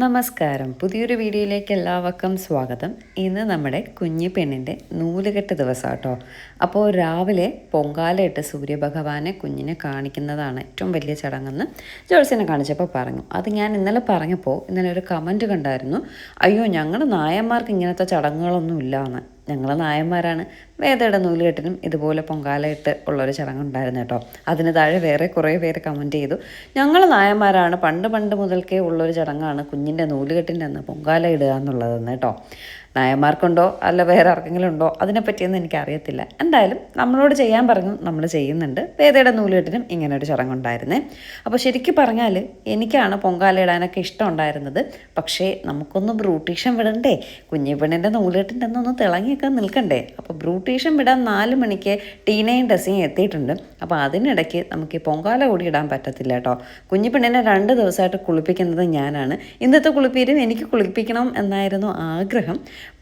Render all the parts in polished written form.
നമസ്കാരം. പുതിയൊരു വീഡിയോയിലേക്ക് എല്ലാവർക്കും സ്വാഗതം. ഇന്ന് നമ്മുടെ കുഞ്ഞു പെണ്ണിൻ്റെ നൂലുകെട്ട് ദിവസമാട്ടോ. അപ്പോൾ രാവിലെ പൊങ്കാലയിട്ട് സൂര്യഭഗവാനെ കുഞ്ഞിനെ കാണിക്കുന്നതാണ് ഏറ്റവും വലിയ ചടങ്ങെന്ന് ജോത്സ്യനെ കാണിച്ചപ്പോൾ പറഞ്ഞു. അത് ഞാൻ ഇന്നലെ പറഞ്ഞപ്പോൾ ഇന്നലെ ഒരു കമൻറ്റ് കണ്ടായിരുന്നു. അയ്യോ, ഞങ്ങളുടെ നായന്മാർക്ക് ഇങ്ങനത്തെ ചടങ്ങുകളൊന്നും ഇല്ലയെന്ന്. ഞങ്ങൾ നായന്മാരാണ്. വേദയുടെ നൂലുകെട്ടിനും ഇതുപോലെ പൊങ്കാലയിട്ട് ഉള്ളൊരു ചടങ്ങുണ്ടായിരുന്നു കേട്ടോ. അതിന് താഴെ വേറെ കുറേ പേര് കമൻറ്റ് ചെയ്തു, ഞങ്ങൾ നായന്മാരാണ്, പണ്ട് മുതൽക്കേ ഉള്ളൊരു ചടങ്ങാണ് കുഞ്ഞിൻ്റെ നൂലുകെട്ടിൻ്റെ അന്ന് പൊങ്കാല ഇടുക എന്നുള്ളതെന്ന് കേട്ടോ. നായന്മാർക്കുണ്ടോ അല്ല വേറെ ആർക്കെങ്കിലും ഉണ്ടോ അതിനെപ്പറ്റിയൊന്നും എനിക്കറിയത്തില്ല. എന്തായാലും നമ്മളോട് ചെയ്യാൻ പറഞ്ഞു, നമ്മൾ ചെയ്യുന്നുണ്ട്. വേദയുടെ നൂലുകെട്ടിനും ഇങ്ങനെ ഒരു ചടങ്ങുണ്ടായിരുന്നേ. അപ്പോൾ ശരിക്കും പറഞ്ഞാൽ എനിക്കാണ് പൊങ്കാല ഇടാനൊക്കെ ഇഷ്ടമുണ്ടായിരുന്നത്. പക്ഷേ നമുക്കൊന്ന് ബ്രൂട്ടീഷൻ വിടണ്ടേ, കുഞ്ഞി പെണ്ണിൻ്റെ നൂലുകെട്ടിൻ്റെ അന്നൊന്ന് തിളങ്ങിയൊക്കെ നിൽക്കണ്ടേ. അപ്പോൾ ബ്രൂട്ടീഷൻ വിടാൻ 4 മണിക്ക് ടീനയും ഡ്രസ്സിങ് എത്തിയിട്ടുണ്ട്. അപ്പോൾ അതിനിടയ്ക്ക് നമുക്ക് ഈ പൊങ്കാല കൂടി ഇടാൻ പറ്റത്തില്ല കേട്ടോ. കുഞ്ഞി പെണ്ണിനെ 2 ദിവസമായിട്ട് കുളിപ്പിക്കുന്നത് ഞാനാണ്. ഇന്നത്തെ കുളിപ്പീരും എനിക്ക് കുളിപ്പിക്കണം എന്നായിരുന്നു ആഗ്രഹം.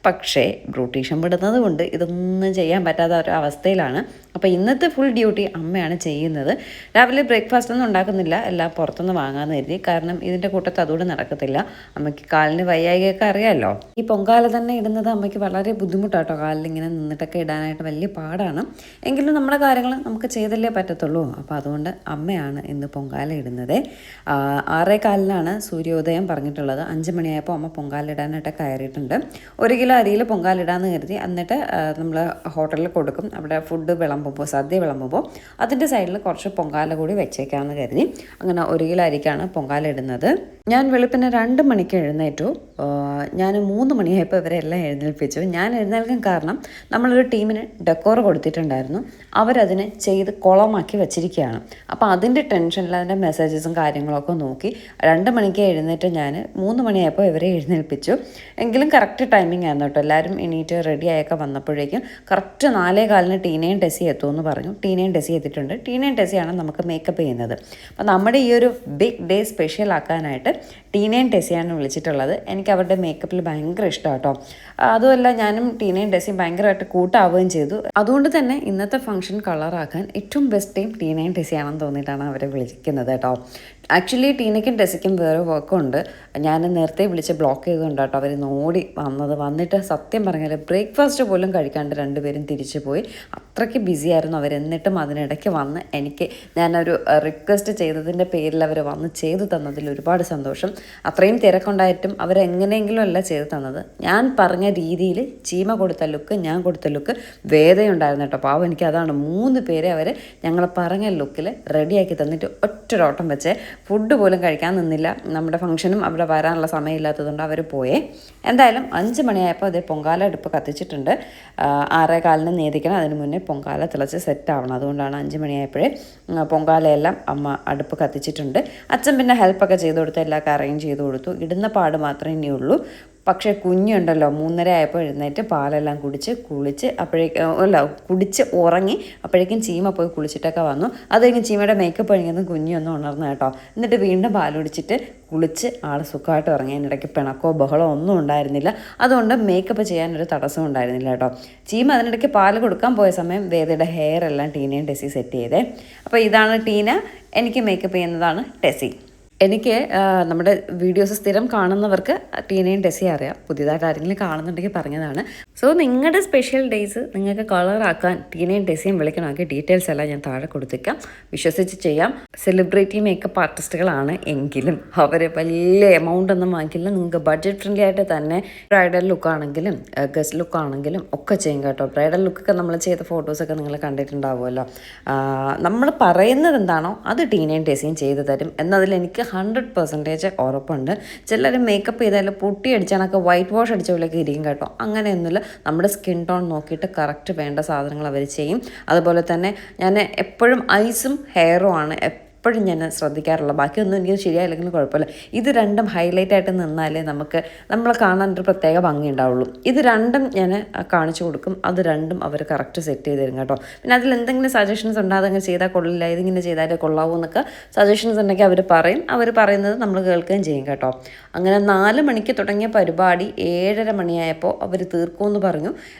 പക്ഷേ ബ്രൂട്ടീഷൻ വിടുന്നത് കൊണ്ട് ഇതൊന്നും ചെയ്യാൻ പറ്റാത്ത ഒരു അവസ്ഥയിലാണ്. അപ്പോൾ ഇന്നത്തെ ഫുൾ ഡ്യൂട്ടി അമ്മയാണ് ചെയ്യുന്നത്. രാവിലെ ബ്രേക്ക്ഫാസ്റ്റ് ഒന്നും ഉണ്ടാക്കുന്നില്ല, എല്ലാം പുറത്തുനിന്ന് വാങ്ങാമെന്ന് കരുതി. കാരണം ഇതിൻ്റെ കൂട്ടത്ത് അതുകൂടെ നടക്കത്തില്ല. അമ്മയ്ക്ക് കാലിന് വയ്യായികയൊക്കെ അറിയാമല്ലോ. ഈ പൊങ്കാല തന്നെ ഇടുന്നത് അമ്മയ്ക്ക് വളരെ ബുദ്ധിമുട്ടാട്ടോ. കാലിലിങ്ങനെ നിന്നിട്ടൊക്കെ ഇടാനായിട്ട് വലിയ പാടാണ്. എങ്കിലും നമ്മുടെ കാര്യങ്ങൾ നമുക്ക് ചെയ്തല്ലേ പറ്റത്തുള്ളൂ. അപ്പോൾ അതുകൊണ്ട് അമ്മയാണ് ഇന്ന് പൊങ്കാല ഇടുന്നത്. 6:15 സൂര്യോദയം പറഞ്ഞിട്ടുള്ളത്. 5 മണിയായപ്പോൾ അമ്മ പൊങ്കാല ഇടാനായിട്ട് കയറിയിട്ടുണ്ട്. 1 കിലോ അരിയിൽ പൊങ്കാലിടാന്ന് കരുതി. എന്നിട്ട് നമ്മൾ ഹോട്ടലിൽ കൊടുക്കും. അവിടെ ഫുഡ് വിളമ്പുമ്പോൾ, സദ്യ വിളമ്പുമ്പോൾ അതിൻ്റെ സൈഡിൽ കുറച്ച് പൊങ്കാല കൂടി വെച്ചേക്കാമെന്ന് കരുതി. അങ്ങനെ 1 കിലോ അരിക്കാണ് പൊങ്കാല ഇടുന്നത്. ഞാൻ വെളുപ്പിന് 2 മണിക്ക് എഴുന്നേറ്റു. ഞാൻ 3 മണിയായപ്പോൾ ഇവരെല്ലാം എഴുന്നേൽപ്പിച്ചു. ഞാൻ എഴുന്നേൽക്കാൻ കാരണം നമ്മളൊരു ടീമിന് ഡെക്കോർ കൊടുത്തിട്ടുണ്ടായിരുന്നു. അവരതിനെ ചെയ്ത് കുളമാക്കി വെച്ചിരിക്കുകയാണ്. അപ്പോൾ അതിൻ്റെ ടെൻഷനിൽ അതിൻ്റെ മെസ്സേജസും കാര്യങ്ങളൊക്കെ നോക്കി 2 മണിക്ക് എഴുന്നേറ്റ് ഞാൻ 3 മണിയായപ്പോൾ ഇവരെ എഴുന്നേൽപ്പിച്ചു. എങ്കിലും കറക്റ്റ് ടൈമിംഗ് ആയിരുന്നു കേട്ടോ. എല്ലാവരും എണീറ്റ് റെഡിയായൊക്കെ വന്നപ്പോഴേക്കും കറക്റ്റ് 4:15 ടീനയും ടെസ്സി എത്തുമെന്ന് പറഞ്ഞു. ടീനയും ടെസ്സി എത്തിയിട്ടുണ്ട്. ടീനയും ടെസ്സിയാണ് നമുക്ക് മേക്കപ്പ് ചെയ്യുന്നത്. അപ്പോൾ നമ്മുടെ ഈ ഒരു ബിഗ് ഡേ സ്പെഷ്യൽ ആക്കാനായിട്ട് ടീനയും ടെസ്സിയാണ് വിളിച്ചിട്ടുള്ളത്. എനിക്ക് അവരുടെ മേക്കപ്പിൽ ഭയങ്കര ഇഷ്ടമാണ് കേട്ടോ. അതുമല്ല ഞാനും ടീനയും ടെസ്സിയും ഭയങ്കരമായിട്ട് കൂട്ടാവുകയും ചെയ്തു. അതുകൊണ്ട് തന്നെ ഇന്നത്തെ ഫംഗ്ഷൻ കളറാക്കാൻ ഏറ്റവും ബെസ്റ്റ് ടൈം ടീനയും ടെസ്സിയാണെന്ന് തോന്നിയിട്ടാണ് അവരെ വിളിക്കുന്നത് കേട്ടോ. ആക്ച്വലി ടീനയ്ക്കും ടെസ്സിക്കും വേറെ വർക്കുണ്ട്. ഞാൻ നേരത്തെ വിളിച്ച് ബ്ലോക്ക് ചെയ്തുകൊണ്ട് കേട്ടോ അവർ ഓടി വന്നിട്ട് സത്യം പറഞ്ഞാൽ ബ്രേക്ക്ഫാസ്റ്റ് പോലും കഴിക്കാണ്ട് 2 പേരും തിരിച്ചു പോയി. അത്രയ്ക്ക് ബിസി ആയിരുന്നു അവർ. എന്നിട്ടും അതിനിടയ്ക്ക് വന്ന് ഞാനൊരു റിക്വസ്റ്റ് ചെയ്തതിൻ്റെ പേരിൽ അവർ വന്ന് ചെയ്തു തന്നതിൽ ഒരുപാട് സന്തോഷം. അത്രയും തിരക്കുണ്ടായിട്ടും അവരെങ്ങനെയെങ്കിലും അല്ല ചെയ്തു തന്നത്. ഞാൻ പറഞ്ഞ രീതിയിൽ ചീമ കൊടുത്ത ലുക്ക്, ഞാൻ കൊടുത്ത ലുക്ക് വേദയുണ്ടായിരുന്നു കേട്ടോ. പാവം എനിക്ക് അതാണ് 3 പേരെ അവർ ഞങ്ങൾ പറഞ്ഞ ലുക്കിൽ റെഡിയാക്കി തന്നിട്ട് ഒറ്റൊരോട്ടം വെച്ച് ഫുഡ് പോലും കഴിക്കാൻ നിന്നില്ല. നമ്മുടെ ഫംഗ്ഷനും അവിടെ വരാനുള്ള സമയമില്ലാത്തതുകൊണ്ട് അവർ പോയേ. എന്തായാലും 5 മണിയായപ്പോൾ അതേ പൊങ്കാല അടുപ്പ് കത്തിച്ചിട്ടുണ്ട്. 6:15 നേദിക്കണം. അതിന് മുന്നേ പൊങ്കാല തിളച്ച് സെറ്റ് ആവണം. അതുകൊണ്ടാണ് 5 മണിയായപ്പോഴേ പൊങ്കാലയെല്ലാം അമ്മ അടുപ്പ് കത്തിച്ചിട്ടുണ്ട്. അച്ഛൻ പിന്നെ ഹെൽപ്പൊക്കെ ചെയ്ത് കൊടുത്ത് എല്ലാവർക്കും അറേഞ്ച് ചെയ്ത് കൊടുത്തു. ഇടുന്ന പാട് മാത്രമേ ഇനിയുള്ളൂ. പക്ഷേ കുഞ്ഞുണ്ടല്ലോ 3:30 ആയപ്പോൾ എഴുന്നേറ്റ് പാലെല്ലാം കുടിച്ച് കുടിച്ച് ഉറങ്ങി. അപ്പോഴേക്കും ചീമ പോയി കുളിച്ചിട്ടൊക്കെ വന്നു. അത് കഴിഞ്ഞ് ചീമയുടെ മേക്കപ്പ് കഴിഞ്ഞതും കുഞ്ഞൊന്നും ഉണർന്നു കേട്ടോ. എന്നിട്ട് വീണ്ടും പാലുടിച്ചിട്ട് കുളിച്ച് ആൾ സുഖമായിട്ട് ഉറങ്ങി. അതിനിടയ്ക്ക് പിണക്കോ ബഹളോ ഒന്നും ഉണ്ടായിരുന്നില്ല. അതുകൊണ്ട് മേക്കപ്പ് ചെയ്യാനൊരു തടസ്സം ഉണ്ടായിരുന്നില്ല കേട്ടോ. ചീമ അതിനിടയ്ക്ക് പാല് കൊടുക്കാൻ പോയ സമയം വേദയുടെ ഹെയർ എല്ലാം ടീനയും ടെസ്സി സെറ്റ് ചെയ്തേ. അപ്പോൾ ഇതാണ് ടീന, എനിക്ക് മേക്കപ്പ് ചെയ്യുന്നതാണ് ടെസ്സി. എനിക്ക് നമ്മുടെ വീഡിയോസ് സ്ഥിരം കാണുന്നവർക്ക് ടീനയും ടെസ്സി അറിയാം. പുതിയതായിട്ട് ആരെങ്കിലും കാണുന്നുണ്ടെങ്കിൽ പറഞ്ഞതാണ്. സോ നിങ്ങളുടെ സ്പെഷ്യൽ ഡേയ്സ് നിങ്ങൾക്ക് കളറാക്കാൻ ടീനയും ടെസ്സിയും വിളിക്കണമെങ്കിൽ ഡീറ്റെയിൽസ് എല്ലാം ഞാൻ താഴെ കൊടുത്തേക്കാം. വിശ്വസിച്ച് ചെയ്യാം. സെലിബ്രിറ്റി മേക്കപ്പ് ആർട്ടിസ്റ്റുകളാണ് എങ്കിലും അവർ വലിയ എമൗണ്ട് ഒന്നും വാങ്ങിക്കില്ല. നിങ്ങൾക്ക് ബഡ്ജറ്റ് ഫ്രണ്ട്ലി ആയിട്ട് തന്നെ ബ്രൈഡൽ ലുക്കാണെങ്കിലും ഗസ്റ്റ് ലുക്കാണെങ്കിലും ഒക്കെ ചെയ്യും കേട്ടോ. ബ്രൈഡൽ ലുക്കൊക്കെ നമ്മൾ ചെയ്ത ഫോട്ടോസൊക്കെ നിങ്ങൾ കണ്ടിട്ടുണ്ടാവുമല്ലോ. നമ്മൾ പറയുന്നത് എന്താണോ അത് ടീനയും ടെസ്സിയും ചെയ്തു തരും എന്നതിൽ എനിക്ക് 100% ഉറപ്പുണ്ട്. ചിലർ മേക്കപ്പ് ചെയ്താൽ പൊട്ടിയടിച്ചാണൊക്കെ വൈറ്റ് വാഷ് അടിച്ച പോലെയൊക്കെ ഇരിക്കും കേട്ടോ. അങ്ങനെയൊന്നുമില്ല. നമ്മുടെ സ്കിൻ ടോൺ നോക്കിയിട്ട് കറക്റ്റ് വേണ്ട സാധനങ്ങൾ അവർ ചെയ്യും. അതുപോലെ തന്നെ ഞാൻ എപ്പോഴും ഐസും ഹെയറും ആണ് എപ്പോഴും ഞാൻ ശ്രദ്ധിക്കാറുള്ളത്. ബാക്കിയൊന്നും എനിക്ക് ശരിയായില്ലെങ്കിലും കുഴപ്പമില്ല. ഇത് രണ്ടും ഹൈലൈറ്റ് ആയിട്ട് നിന്നാലേ നമ്മളെ കാണാൻ ഒരു പ്രത്യേക ഭംഗി ഉണ്ടാവുള്ളൂ. ഇത് രണ്ടും ഞാൻ കാണിച്ചു കൊടുക്കും. അത് രണ്ടും അവർ കറക്റ്റ് സെറ്റ് ചെയ്ത് തരും കേട്ടോ. പിന്നെ അതിൽ എന്തെങ്കിലും സജഷൻസ് ഉണ്ട്, അതങ്ങനെ ചെയ്താൽ കൊള്ളില്ല, ഇതിങ്ങനെ ചെയ്താലേ കൊള്ളാവൂ എന്നൊക്കെ സജഷൻസ് ഉണ്ടെങ്കിൽ അവർ പറയും. അവർ പറയുന്നത് നമ്മൾ കേൾക്കുകയും ചെയ്യും കേട്ടോ. അങ്ങനെ 4 മണിക്ക് തുടങ്ങിയ പരിപാടി 7:30 മണിയായപ്പോൾ അവർ തീർക്കുമെന്ന് പറഞ്ഞു.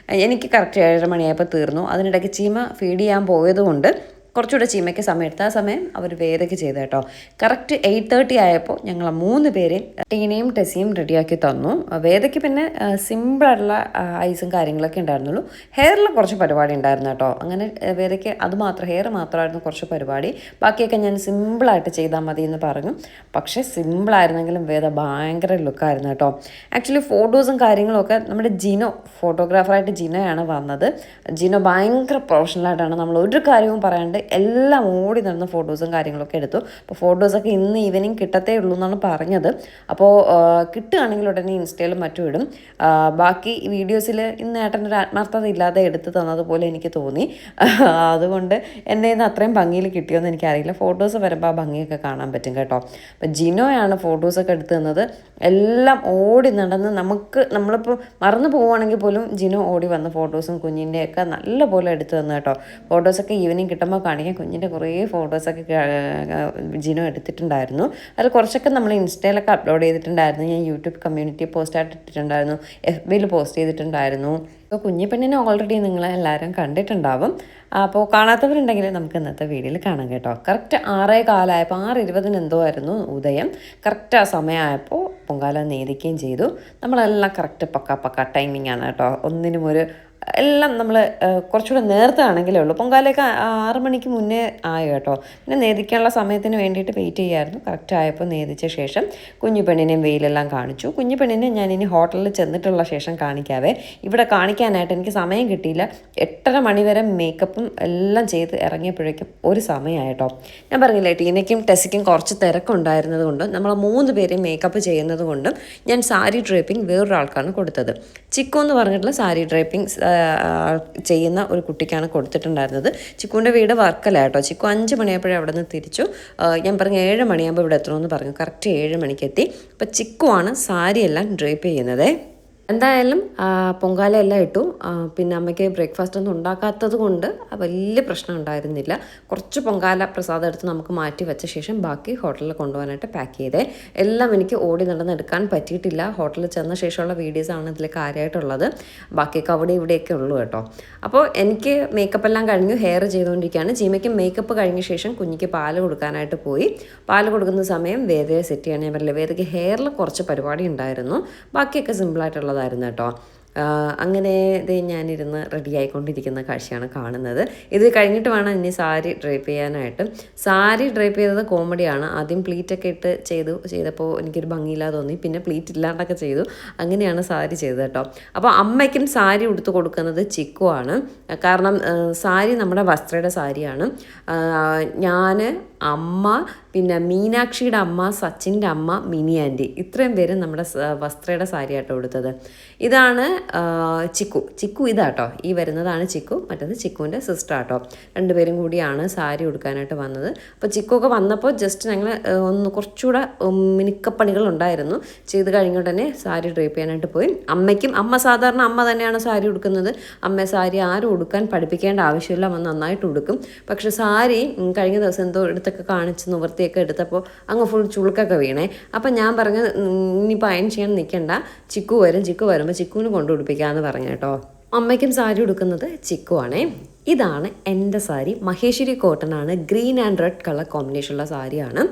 എനിക്ക് കറക്റ്റ് 7:30 മണിയായപ്പോൾ തീർന്നു. അതിനിടയ്ക്ക് ചീമ ഫീഡ് ചെയ്യാൻ പോയതുകൊണ്ട് കുറച്ചുകൂടെ ചീമയ്ക്ക് സമയം എടുത്ത് ആ സമയം അവർ വേദയ്ക്ക് ചെയ്തു കേട്ടോ. കറക്റ്റ് 8:30 ആയപ്പോൾ ഞങ്ങൾ 3 പേരെയും ടീനയും ടെസ്സിയും റെഡിയാക്കി തന്നു. വേദയ്ക്ക് പിന്നെ സിമ്പിളായിട്ടുള്ള ഐസും കാര്യങ്ങളൊക്കെ ഉണ്ടായിരുന്നുള്ളൂ. ഹെയറിൽ കുറച്ച് പരിപാടി ഉണ്ടായിരുന്നു കേട്ടോ. അങ്ങനെ വേദയ്ക്ക് അത് മാത്രം, ഹെയർ മാത്രമായിരുന്നു കുറച്ച് പരിപാടി. ബാക്കിയൊക്കെ ഞാൻ സിമ്പിളായിട്ട് ചെയ്താൽ മതി എന്ന് പറഞ്ഞു. പക്ഷേ സിമ്പിളായിരുന്നെങ്കിലും വേദ ഭയങ്കര ലുക്കായിരുന്നു കേട്ടോ. ആക്ച്വലി ഫോട്ടോസും കാര്യങ്ങളൊക്കെ നമ്മുടെ ജിനോ, ഫോട്ടോഗ്രാഫറായിട്ട് ജിനോയാണ് വന്നത്. ജിനോ ഭയങ്കര പ്രൊഫഷണലായിട്ടാണ്, നമ്മൾ ഒരു കാര്യവും പറയാണ്ട് എല്ലാം ഓടി നടന്ന ഫോട്ടോസും കാര്യങ്ങളൊക്കെ എടുത്തു. അപ്പോൾ ഫോട്ടോസൊക്കെ ഇന്ന് ഈവനിങ് കിട്ടത്തേ ഉള്ളൂ എന്നാണ് പറഞ്ഞത്. അപ്പോൾ കിട്ടുകയാണെങ്കിൽ ഉടനെ ഇൻസ്റ്റയിലും മറ്റും ഇടും. ബാക്കി വീഡിയോസിൽ ഇന്ന് ഏട്ടനൊരു ആത്മാർത്ഥത ഇല്ലാതെ എടുത്ത് തന്നതുപോലെ എനിക്ക് തോന്നി. അതുകൊണ്ട് എൻ്റെ നിന്ന് അത്രയും ഭംഗിയിൽ കിട്ടിയോന്ന് എനിക്കറിയില്ല. ഫോട്ടോസ് വരുമ്പോൾ ആ ഭംഗിയൊക്കെ കാണാൻ പറ്റും കേട്ടോ. അപ്പോൾ ജിനോയാണ് ഫോട്ടോസൊക്കെ എടുത്ത് തന്നത്. എല്ലാം ഓടി നടന്ന് നമ്മളിപ്പോൾ മറന്നു പോവുകയാണെങ്കിൽ പോലും ജിനോ ഓടി വന്ന ഫോട്ടോസും കുഞ്ഞിൻ്റെയൊക്കെ നല്ല പോലെ എടുത്ത് തന്നു കേട്ടോ. ഫോട്ടോസൊക്കെ ഈവനിങ് കിട്ടുമ്പോൾ കാണിക്കാൻ കുഞ്ഞിൻ്റെ കുറേ ഫോട്ടോസൊക്കെ ജിനോ എടുത്തിട്ടുണ്ടായിരുന്നു. അതിൽ കുറച്ചൊക്കെ നമ്മൾ ഇൻസ്റ്റയിലൊക്കെ അപ്ലോഡ് ചെയ്തിട്ടുണ്ടായിരുന്നു. ഞാൻ യൂട്യൂബ് കമ്മ്യൂണിറ്റി പോസ്റ്റായിട്ട് ഇട്ടിട്ടുണ്ടായിരുന്നു, FBയിൽ പോസ്റ്റ് ചെയ്തിട്ടുണ്ടായിരുന്നു. അപ്പോൾ കുഞ്ഞിപ്പെണ്ണിനെ ഓൾറെഡി നിങ്ങൾ എല്ലാവരും കണ്ടിട്ടുണ്ടാവും. അപ്പോൾ കാണാത്തവരുണ്ടെങ്കിൽ നമുക്ക് ഇന്നത്തെ വീഡിയോയിൽ കാണാം കേട്ടോ. കറക്റ്റ് 6:15 ആയപ്പോൾ 6:20 എന്തോ ആയിരുന്നു ഉദയം. കറക്റ്റ് ആ സമയമായപ്പോൾ പൊങ്കാല നേദിക്കുകയും ചെയ്തു. നമ്മളെല്ലാം കറക്റ്റ് പക്ക ടൈമിംഗ് ആണ് കേട്ടോ. ഒന്നിനും എല്ലാം നമ്മൾ കുറച്ചുകൂടെ നേരത്തെ ആണെങ്കിലേ ഉള്ളൂ. പൊങ്കാലയൊക്കെ 6 മണിക്ക് മുന്നേ ആയി കേട്ടോ. പിന്നെ നേദിക്കാനുള്ള സമയത്തിന് വേണ്ടിയിട്ട് വെയിറ്റ് ചെയ്യായിരുന്നു. കറക്റ്റ് ആയപ്പോൾ നേദിച്ച ശേഷം കുഞ്ഞു പെണ്ണിനെയും വെയിലെല്ലാം കാണിച്ചു. കുഞ്ഞു പെണ്ണിനെ ഞാനിനി ഹോട്ടലിൽ ചെന്നിട്ടുള്ള ശേഷം കാണിക്കാവേ. ഇവിടെ കാണിക്കാനായിട്ട് എനിക്ക് സമയം കിട്ടിയില്ല. 8:30 മണി വരെ മേക്കപ്പും എല്ലാം ചെയ്ത് ഇറങ്ങിയപ്പോഴേക്കും ഒരു സമയമായിട്ടോ. ഞാൻ പറഞ്ഞില്ലേ, ടീനയ്ക്കും ടെസ്സിക്കും കുറച്ച് തിരക്കുണ്ടായിരുന്നത് കൊണ്ടും നമ്മൾ 3 പേരെയും മേക്കപ്പ് ചെയ്യുന്നത് കൊണ്ടും ഞാൻ സാരി ഡ്രേപ്പിംഗ് വേറൊരാൾക്കാണ് കൊടുത്തത്. ചിക്കു എന്ന് പറഞ്ഞിട്ടുള്ള സാരി ഡ്രേപ്പിംഗ് ചെയ്യുന്ന ഒരു കുട്ടിക്കാണ് കൊടുത്തിട്ടുണ്ടായിരുന്നത്. ചിക്കുവിൻ്റെ വീട് വർക്കല കേട്ടോ. ചിക്കു 5 മണിയായപ്പോഴേ അവിടെ നിന്ന് തിരിച്ചു. ഞാൻ പറഞ്ഞു 7 മണിയാകുമ്പോൾ ഇവിടെ എത്തണമെന്ന് പറഞ്ഞു. കറക്റ്റ് 7 മണിക്ക് എത്തി. അപ്പോൾ ചിക്കുവാണ് സാരിയെല്ലാം ഡ്രേപ്പ് ചെയ്യുന്നത്. എന്തായാലും പൊങ്കാലയെല്ലാം ഇട്ടു. പിന്നെ അമ്മയ്ക്ക് ബ്രേക്ക്ഫാസ്റ്റ് ഒന്നും ഉണ്ടാക്കാത്തത് കൊണ്ട് വലിയ പ്രശ്നം ഉണ്ടായിരുന്നില്ല. കുറച്ച് പൊങ്കാല പ്രസാദം എടുത്ത് നമുക്ക് മാറ്റി വെച്ച ശേഷം ബാക്കി ഹോട്ടലിൽ കൊണ്ടുപോകാനായിട്ട് പാക്ക് ചെയ്തേ. എല്ലാം എനിക്ക് ഓടി നടന്നെടുക്കാൻ പറ്റിയിട്ടില്ല. ഹോട്ടലിൽ ചെന്ന ശേഷമുള്ള വീഡിയോസാണ് ഇതിൽ കാര്യമായിട്ടുള്ളത്. ബാക്കിയൊക്കെ അവിടെ ഇവിടെയൊക്കെ ഉള്ളൂ കേട്ടോ. അപ്പോൾ എനിക്ക് മേക്കപ്പ് എല്ലാം കഴിഞ്ഞു, ഹെയർ ചെയ്തുകൊണ്ടിരിക്കുകയാണ്. ചീമയ്ക്ക് മേക്കപ്പ് കഴിഞ്ഞ ശേഷം കുഞ്ഞിക്ക് പാല് കൊടുക്കാനായിട്ട് പോയി. പാല് കൊടുക്കുന്ന സമയം വേദയെ സെറ്റ് ചെയ്യാൻ ഞാൻ പറയില്ല. വേദയ്ക്ക് ഹെയറിൽ കുറച്ച് പരിപാടി ഉണ്ടായിരുന്നു. ബാക്കിയൊക്കെ സിമ്പിളായിട്ടുള്ളതായിരുന്നു കേട്ടോ. അങ്ങനെ ഇത് ഞാനിരുന്ന് റെഡി ആയിക്കൊണ്ടിരിക്കുന്ന കാഴ്ചയാണ് കാണുന്നത്. ഇത് കഴിഞ്ഞിട്ട് വേണം ഇനി സാരി ഡ്രൈപ്പ് ചെയ്യാനായിട്ട്. സാരി ഡ്രൈപ്പ് ചെയ്തത് കോമഡിയാണ്. ആദ്യം പ്ലീറ്റൊക്കെ ഇട്ട് ചെയ്തപ്പോൾ എനിക്കൊരു ഭംഗിയില്ലാതെ തോന്നി. പിന്നെ പ്ലീറ്റ് ഇല്ലാണ്ടൊക്കെ ചെയ്തു. അങ്ങനെയാണ് സാരി ചെയ്തത് കേട്ടോ. അപ്പോൾ അമ്മയ്ക്കും സാരി ഉടുത്ത് കൊടുക്കുന്നത് ചിക്കുവാണ്. കാരണം സാരി നമ്മുടെ വസ്ത്രയുടെ സാരിയാണ്. ഞാൻ, അമ്മ, പിന്നെ മീനാക്ഷിയുടെ അമ്മ, സച്ചിൻ്റെ അമ്മ, മിനി ആൻറ്റി, ഇത്രയും പേര് നമ്മുടെ വസ്ത്രയുടെ സാരിയാട്ടോ കൊടുത്തത്. ഇതാണ് ചിക്കു ഇതാട്ടോ. ഈ വരുന്നതാണ് ചിക്കു, മറ്റത് ചിക്കുവിൻ്റെ സിസ്റ്റർ ആട്ടോ. 2 പേരും കൂടിയാണ് സാരി ഉടുക്കാനായിട്ട് വന്നത്. അപ്പോൾ ചിക്കുവൊക്കെ വന്നപ്പോൾ ജസ്റ്റ് ഞങ്ങൾ ഒന്ന് കുറച്ചുകൂടെ മിനുക്കപ്പണികൾ ഉണ്ടായിരുന്നു. ചെയ്ത് കഴിഞ്ഞ ഉടനെ സാരി ഡ്രേപ്പ് ചെയ്യാനായിട്ട് പോയി. അമ്മ സാധാരണ അമ്മ തന്നെയാണ് സാരി ഉടുക്കുന്നത്. അമ്മ സാരി ആരും ഉടുക്കാൻ പഠിപ്പിക്കേണ്ട ആവശ്യമില്ല, അമ്മ നന്നായിട്ട് ഉടുക്കും. പക്ഷെ സാരി കഴിഞ്ഞ ദിവസം എന്തോ എടുത്തൊക്കെ കാണിച്ച് നിവൃത്തിയൊക്കെ എടുത്തപ്പോൾ അങ്ങ് ഫുൾ ചുളുക്കൊക്കെ വീണേ. അപ്പം ഞാൻ പറഞ്ഞു ഇനിയിപ്പോൾ അയൺ ചെയ്യാൻ നിൽക്കണ്ട, ചിക്കു വരുമ്പോൾ ചിക്കുവിന് കൊണ്ടു ഉടുപ്പിക്കാമെന്ന് പറഞ്ഞു കേട്ടോ. അമ്മയ്ക്കും സാരി ഉടുക്കുന്നത് ചിക്കുവാണേ. ഇതാണ് എൻ്റെ സാരി. മഹേശ്വരി കോട്ടൺ ആണ്. ഗ്രീൻ ആൻഡ് റെഡ് കളർ കോമ്പിനേഷനുള്ള സാരിയാണ്.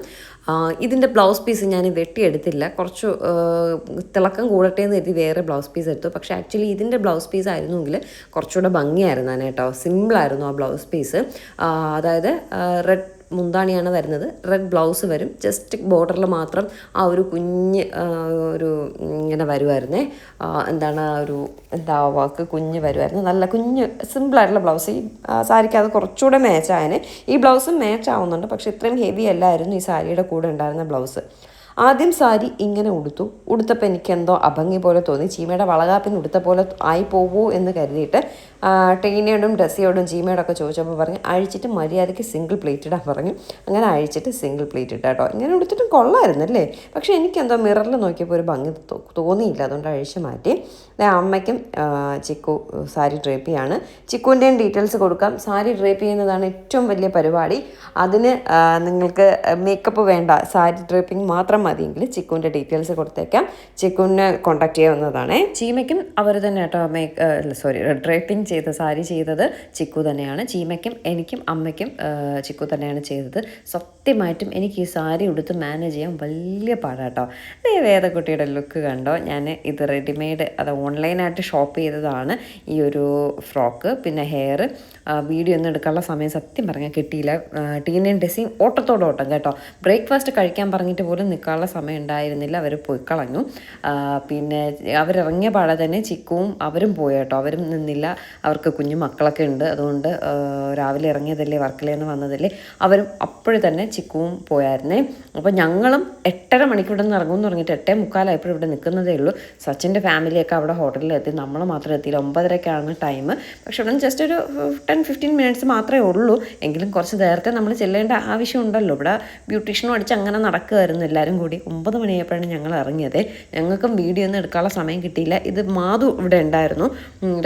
ഇതിൻ്റെ ബ്ലൗസ് പീസ് ഞാൻ വെട്ടിയെടുത്തില്ല. കുറച്ച് തിളക്കം കൂടട്ടെ എന്ന് കരുതി വേറെ ബ്ലൗസ് പീസ് എടുത്തു. പക്ഷേ ആക്ച്വലി ഇതിൻ്റെ ബ്ലൗസ് പീസ് ആയിരുന്നെങ്കിൽ കുറച്ചുകൂടെ ഭംഗിയായിരുന്നു കേട്ടോ. സിമ്പിളായിരുന്നു ആ ബ്ലൗസ് പീസ്. അതായത് റെഡ് മുന്താണിയാണ് വരുന്നത്, റെഡ് ബ്ലൗസ് വരും. ജസ്റ്റ് ബോർഡറിൽ മാത്രം ആ ഒരു കുഞ്ഞ് ഒരു ഇങ്ങനെ വരുമായിരുന്നേ. വാക്ക് കുഞ്ഞ് വരുമായിരുന്നു. നല്ല കുഞ്ഞ് സിമ്പിളായിട്ടുള്ള ബ്ലൗസ്. ഈ സാരിക്ക് അത് കുറച്ചുകൂടെ മാച്ചായനെ. ഈ ബ്ലൗസും മാച്ച് ആവുന്നുണ്ട്, പക്ഷേ ഇത്രയും ഹെവി അല്ലായിരുന്നു ഈ സാരിയുടെ കൂടെ ഉണ്ടായിരുന്ന ബ്ലൗസ്. ആദ്യം സാരി ഇങ്ങനെ ഉടുത്തപ്പോൾ എനിക്ക് എന്തോ അഭംഗി പോലെ തോന്നി. ചീമയുടെ വളകാപ്പിന് ഉടുത്ത പോലെ ആയി പോവോ എന്ന് കരുതിയിട്ട് ടീനയോടും ഡ്രസ്സിയോടും ചീമയോടൊക്കെ ചോദിച്ചപ്പോൾ പറഞ്ഞു അഴിച്ചിട്ട് മര്യാദയ്ക്ക് സിംഗിൾ പ്ലേറ്റ് ഇടാൻ പറഞ്ഞു. അങ്ങനെ അഴിച്ചിട്ട് സിംഗിൾ പ്ലേറ്റ് ഇട്ടാ കേട്ടോ. ഇങ്ങനെ ഉടുത്തിട്ടും കൊള്ളായിരുന്നല്ലേ. പക്ഷേ എനിക്കെന്തോ മിററിൽ നോക്കിയപ്പോൾ ഒരു ഭംഗി തോന്നിയില്ല, അതുകൊണ്ട് അഴിച്ച് മാറ്റി. അമ്മയ്ക്കും ചിക്കു സാരി ഡ്രേപ്പ് ചെയ്യാണ്. ചിക്കുവിൻ്റെയും ഡീറ്റെയിൽസ് കൊടുക്കാം. സാരി ഡ്രേപ്പ് ചെയ്യുന്നതാണ് ഏറ്റവും വലിയ പരിപാടി. അതിന് നിങ്ങൾക്ക് മേക്കപ്പ് വേണ്ട, സാരി ഡ്രേപ്പിംഗ് മാത്രം മതിയെങ്കിൽ ചിക്കുവിൻ്റെ ഡീറ്റെയിൽസ് കൊടുത്തേക്കാം, ചിക്കുവിനെ കോൺടാക്ട് ചെയ്യാവുന്നതാണ്. ചീമയ്ക്കും അവർ തന്നെ കേട്ടോ ഡ്രേപ്പിംഗ് ചെയ്ത സാരി ചെയ്തത് ചിക്കു തന്നെയാണ്. ചീമയ്ക്കും എനിക്കും അമ്മയ്ക്കും ചിക്കു തന്നെയാണ് ചെയ്തത്. സത്യമായിട്ടും എനിക്ക് ഈ സാരി ഉടുത്ത് മാനേജ് ചെയ്യാൻ വലിയ പാടാട്ടോ. വേദക്കുട്ടിയുടെ ലുക്ക് കണ്ടോ, ഞാൻ ഇത് റെഡിമെയ്ഡ് അത് ഓൺലൈനായിട്ട് ഷോപ്പ് ചെയ്തതാണ് ഈ ഒരു ഫ്രോക്ക്. പിന്നെ ഹെയർ വീഡിയോ ഒന്നും എടുക്കാനുള്ള സമയം സത്യം പറഞ്ഞാൽ കിട്ടിയില്ല. ടീനേജ് ഡ്രസ്സിങ് ഓട്ടത്തോടോട്ടം കേട്ടോ. ബ്രേക്ക്ഫാസ്റ്റ് കഴിക്കാൻ പറഞ്ഞിട്ട് പോലും നിൽക്കാനുള്ള സമയം ഉണ്ടായിരുന്നില്ല, അവർ പോയി കളഞ്ഞു. പിന്നെ അവരിറങ്ങിയ പാടെ തന്നെ ചിക്കുവും അവരും പോയി കേട്ടോ. അവരും നിന്നില്ല, അവർക്ക് കുഞ്ഞു മക്കളൊക്കെ ഉണ്ട്. അതുകൊണ്ട് രാവിലെ ഇറങ്ങിയതല്ലേ, വർക്കിലേന്ന് വന്നതല്ലേ, അവരും അപ്പോഴും തന്നെ ചിക്കുവും പോയായിരുന്നേ. അപ്പോൾ ഞങ്ങളും 8:30 മണിക്ക് ഇവിടെ നിന്ന് ഇറങ്ങുമെന്ന് പറഞ്ഞിട്ട് 8:45 ഇവിടെ നിൽക്കുന്നതേ ഉള്ളൂ. സച്ചിൻ്റെ ഫാമിലിയൊക്കെ അവിടെ ഹോട്ടലിലെത്തി, നമ്മൾ മാത്രം എത്തിയില്ല. 9:30 ടൈം. പക്ഷെ ഇവിടെ ജസ്റ്റ് ഒരു 10-15 മിനിറ്റ്സ് മാത്രമേ ഉള്ളൂ. എങ്കിലും കുറച്ച് നേരത്തെ നമ്മൾ ചെല്ലേണ്ട ആവശ്യമുണ്ടല്ലോ. ഇവിടെ ബ്യൂട്ടീഷ്യനും അടിച്ച് അങ്ങനെ നടക്കുമായിരുന്നു എല്ലാവരും കൂടി. 9 മണിയായപ്പോഴാണ് ഞങ്ങൾ ഇറങ്ങിയത്. ഞങ്ങൾക്കും വീഡിയോ ഒന്നും എടുക്കാനുള്ള സമയം കിട്ടിയില്ല. ഇത് മാധു ഇവിടെ ഉണ്ടായിരുന്നു,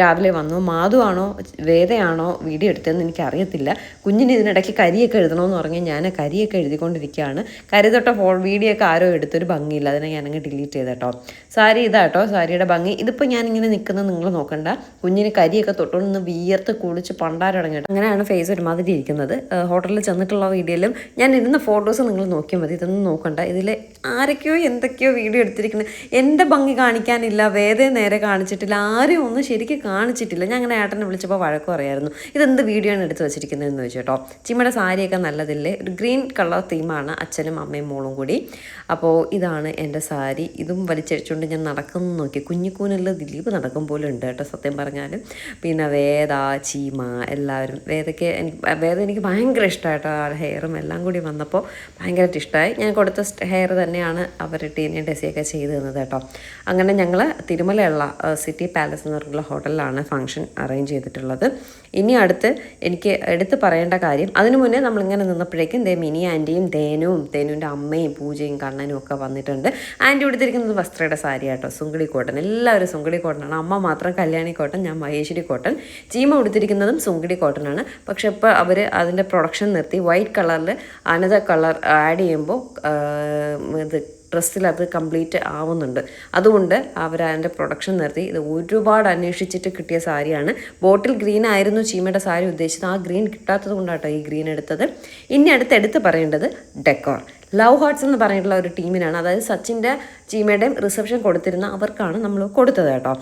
രാവിലെ വന്നു. മാധു ആണോ വേദയാണോ വീഡിയോ എടുത്തതെന്ന് എനിക്കറിയത്തില്ല. കുഞ്ഞിന് ഇതിനിടയ്ക്ക് കരിയൊക്കെ എഴുതണമെന്ന് പറഞ്ഞ് ഞാൻ കരിയൊക്കെ എഴുതിക്കൊണ്ടിരിക്കുകയാണ്. കരി തൊട്ട വീഡിയോ ഒക്കെ ആരോ എടുത്തൊരു ഭംഗിയില്ല, അതിനെ ഞാനങ്ങ് ഡിലീറ്റ് ചെയ്തേട്ടോ. സാരി ഇതാട്ടോ, സാരിയുടെ ഭംഗി. ഇതിപ്പോൾ ഞാനിങ്ങനെ നിൽക്കുന്നത് നിങ്ങൾ നോക്കണ്ട. കുഞ്ഞിന് കരിയൊക്കെ തൊട്ടുകൊണ്ട് വിയർത്ത് കുളിച്ച് പണ്ടാരടങ്ങിയിട്ട് അങ്ങനെയാണ് ഫേസ് ഒരുമാതിരി ഇരിക്കുന്നത്. ഹോട്ടലിൽ ചെന്നിട്ടുള്ള വീഡിയോയിലും ഞാൻ ഇരുന്ന ഫോട്ടോസ് നിങ്ങൾ നോക്കിയാൽ മതി, ഇതൊന്നും നോക്കണ്ട. ഇതിൽ ആരൊക്കെയോ എന്തൊക്കെയോ വീഡിയോ എടുത്തിരിക്കുന്നത്. എൻ്റെ ഭംഗി കാണിക്കാനില്ല, വേദയെ നേരെ കാണിച്ചിട്ടില്ല, ആരെയും ഒന്നും ശരിക്കും കാണിച്ചിട്ടില്ല. ഞാൻ അങ്ങനെ ഏട്ടനെ വിളിച്ചപ്പോൾ വഴക്ക് പറയായിരുന്നു, ഇതെന്ത് വീഡിയോ ആണ് എടുത്ത് വെച്ചിരിക്കുന്നതെന്ന് ചോദിച്ചേട്ടോ. ചിമ്മയുടെ സാരിയൊക്കെ നല്ലതില്ലേ, ഒരു ഗ്രീൻ കളർ തീമാണ്, അച്ഛനും അമ്മയും മോളും കൂടി. അപ്പോൾ ഇതാണ് എൻ്റെ സാരി. ഇതും വലിച്ചഴിച്ചുകൊണ്ട് ഞാൻ നടക്കുന്നു നോക്കി. കുഞ്ഞിക്കൂനല്ല ദിലീപ് നടക്കും പോലെ ഉണ്ട് കേട്ടോ സത്യം പറഞ്ഞാൽ. പിന്നെ വേദ, ചീമ എല്ലാവരും. വേദ എനിക്ക് ഭയങ്കര ഇഷ്ടമായിട്ടോ. ആ ഹെയറും എല്ലാം കൂടി വന്നപ്പോൾ ഭയങ്കരമായിട്ട് ഇഷ്ടമായി. ഞാൻ കൊടുത്ത ഹെയർ തന്നെയാണ് അവർ ടീനേജ് ഡ്രസ്സിയൊക്കെ ചെയ്ത് തന്നത് കേട്ടോ. അങ്ങനെ ഞങ്ങൾ തിരുമലയുള്ള സിറ്റി പാലസ് എന്ന് പറഞ്ഞുള്ള ഹോട്ടലിലാണ് ഫംഗ്ഷൻ അറേഞ്ച് ചെയ്തിട്ടുള്ളത്. ഇനി അടുത്ത് എനിക്ക് എടുത്ത് പറയേണ്ട കാര്യം, അതിനു മുന്നേ നമ്മളിങ്ങനെ നിന്നപ്പോഴേക്കും മിനി ആൻറ്റിയും തേനുവിൻ്റെ അമ്മയും പൂജയും കണ്ണനും ഒക്കെ വന്നിട്ടുണ്ട്. ആൻറ്റി ഉടുത്തിരിക്കുന്നത് വസ്ത്രയുടെ സാരി കേട്ടോ, സുങ്കിടി കോട്ടൺ. എല്ലാവരും സുങ്കിടി കോട്ടനാണ്. അമ്മ മാത്രം കല്യാണി കോട്ടൺ, ഞാൻ മഹേശ്വരി കോട്ടൺ. ചീമ ഉടുത്തിരിക്കുന്നതും സുങ്കിടി കോട്ടനാണ്. പക്ഷെ ഇപ്പോൾ അവർ അതിൻ്റെ പ്രൊഡക്ഷൻ നിർത്തി വൈറ്റ് കളറിൽ അനദർ കളർ ആഡ് ചെയ്യുമ്പോൾ ഇത് ഡ്രസ്സിൽ അത് കംപ്ലീറ്റ് ആവുന്നുണ്ട്. അതുകൊണ്ട് അവർ അതിൻ്റെ പ്രൊഡക്ഷൻ നിർത്തി. ഇത് ഒരുപാട് അന്വേഷിച്ചിട്ട് കിട്ടിയ സാരിയാണ്. ബോട്ടിൽ ഗ്രീൻ ആയിരുന്നു ചീമയുടെ സാരി ഉദ്ദേശിച്ചത്. ആ ഗ്രീൻ കിട്ടാത്തത് കൊണ്ടാട്ടോ ഈ ഗ്രീൻ എടുത്തത്. ഇനി എടുത്ത് പറയേണ്ടത് ഡെക്കോർ. ലവ് ഹാർട്ട്സ് എന്ന് പറഞ്ഞിട്ടുള്ള ഒരു ടീമിനാണ്, അതായത് സച്ചിൻ്റെ ചീമയുടെയും റിസപ്ഷൻ കൊടുത്തിരുന്ന അവർക്കാണ് നമ്മൾ കൊടുത്തത് കേട്ടോ.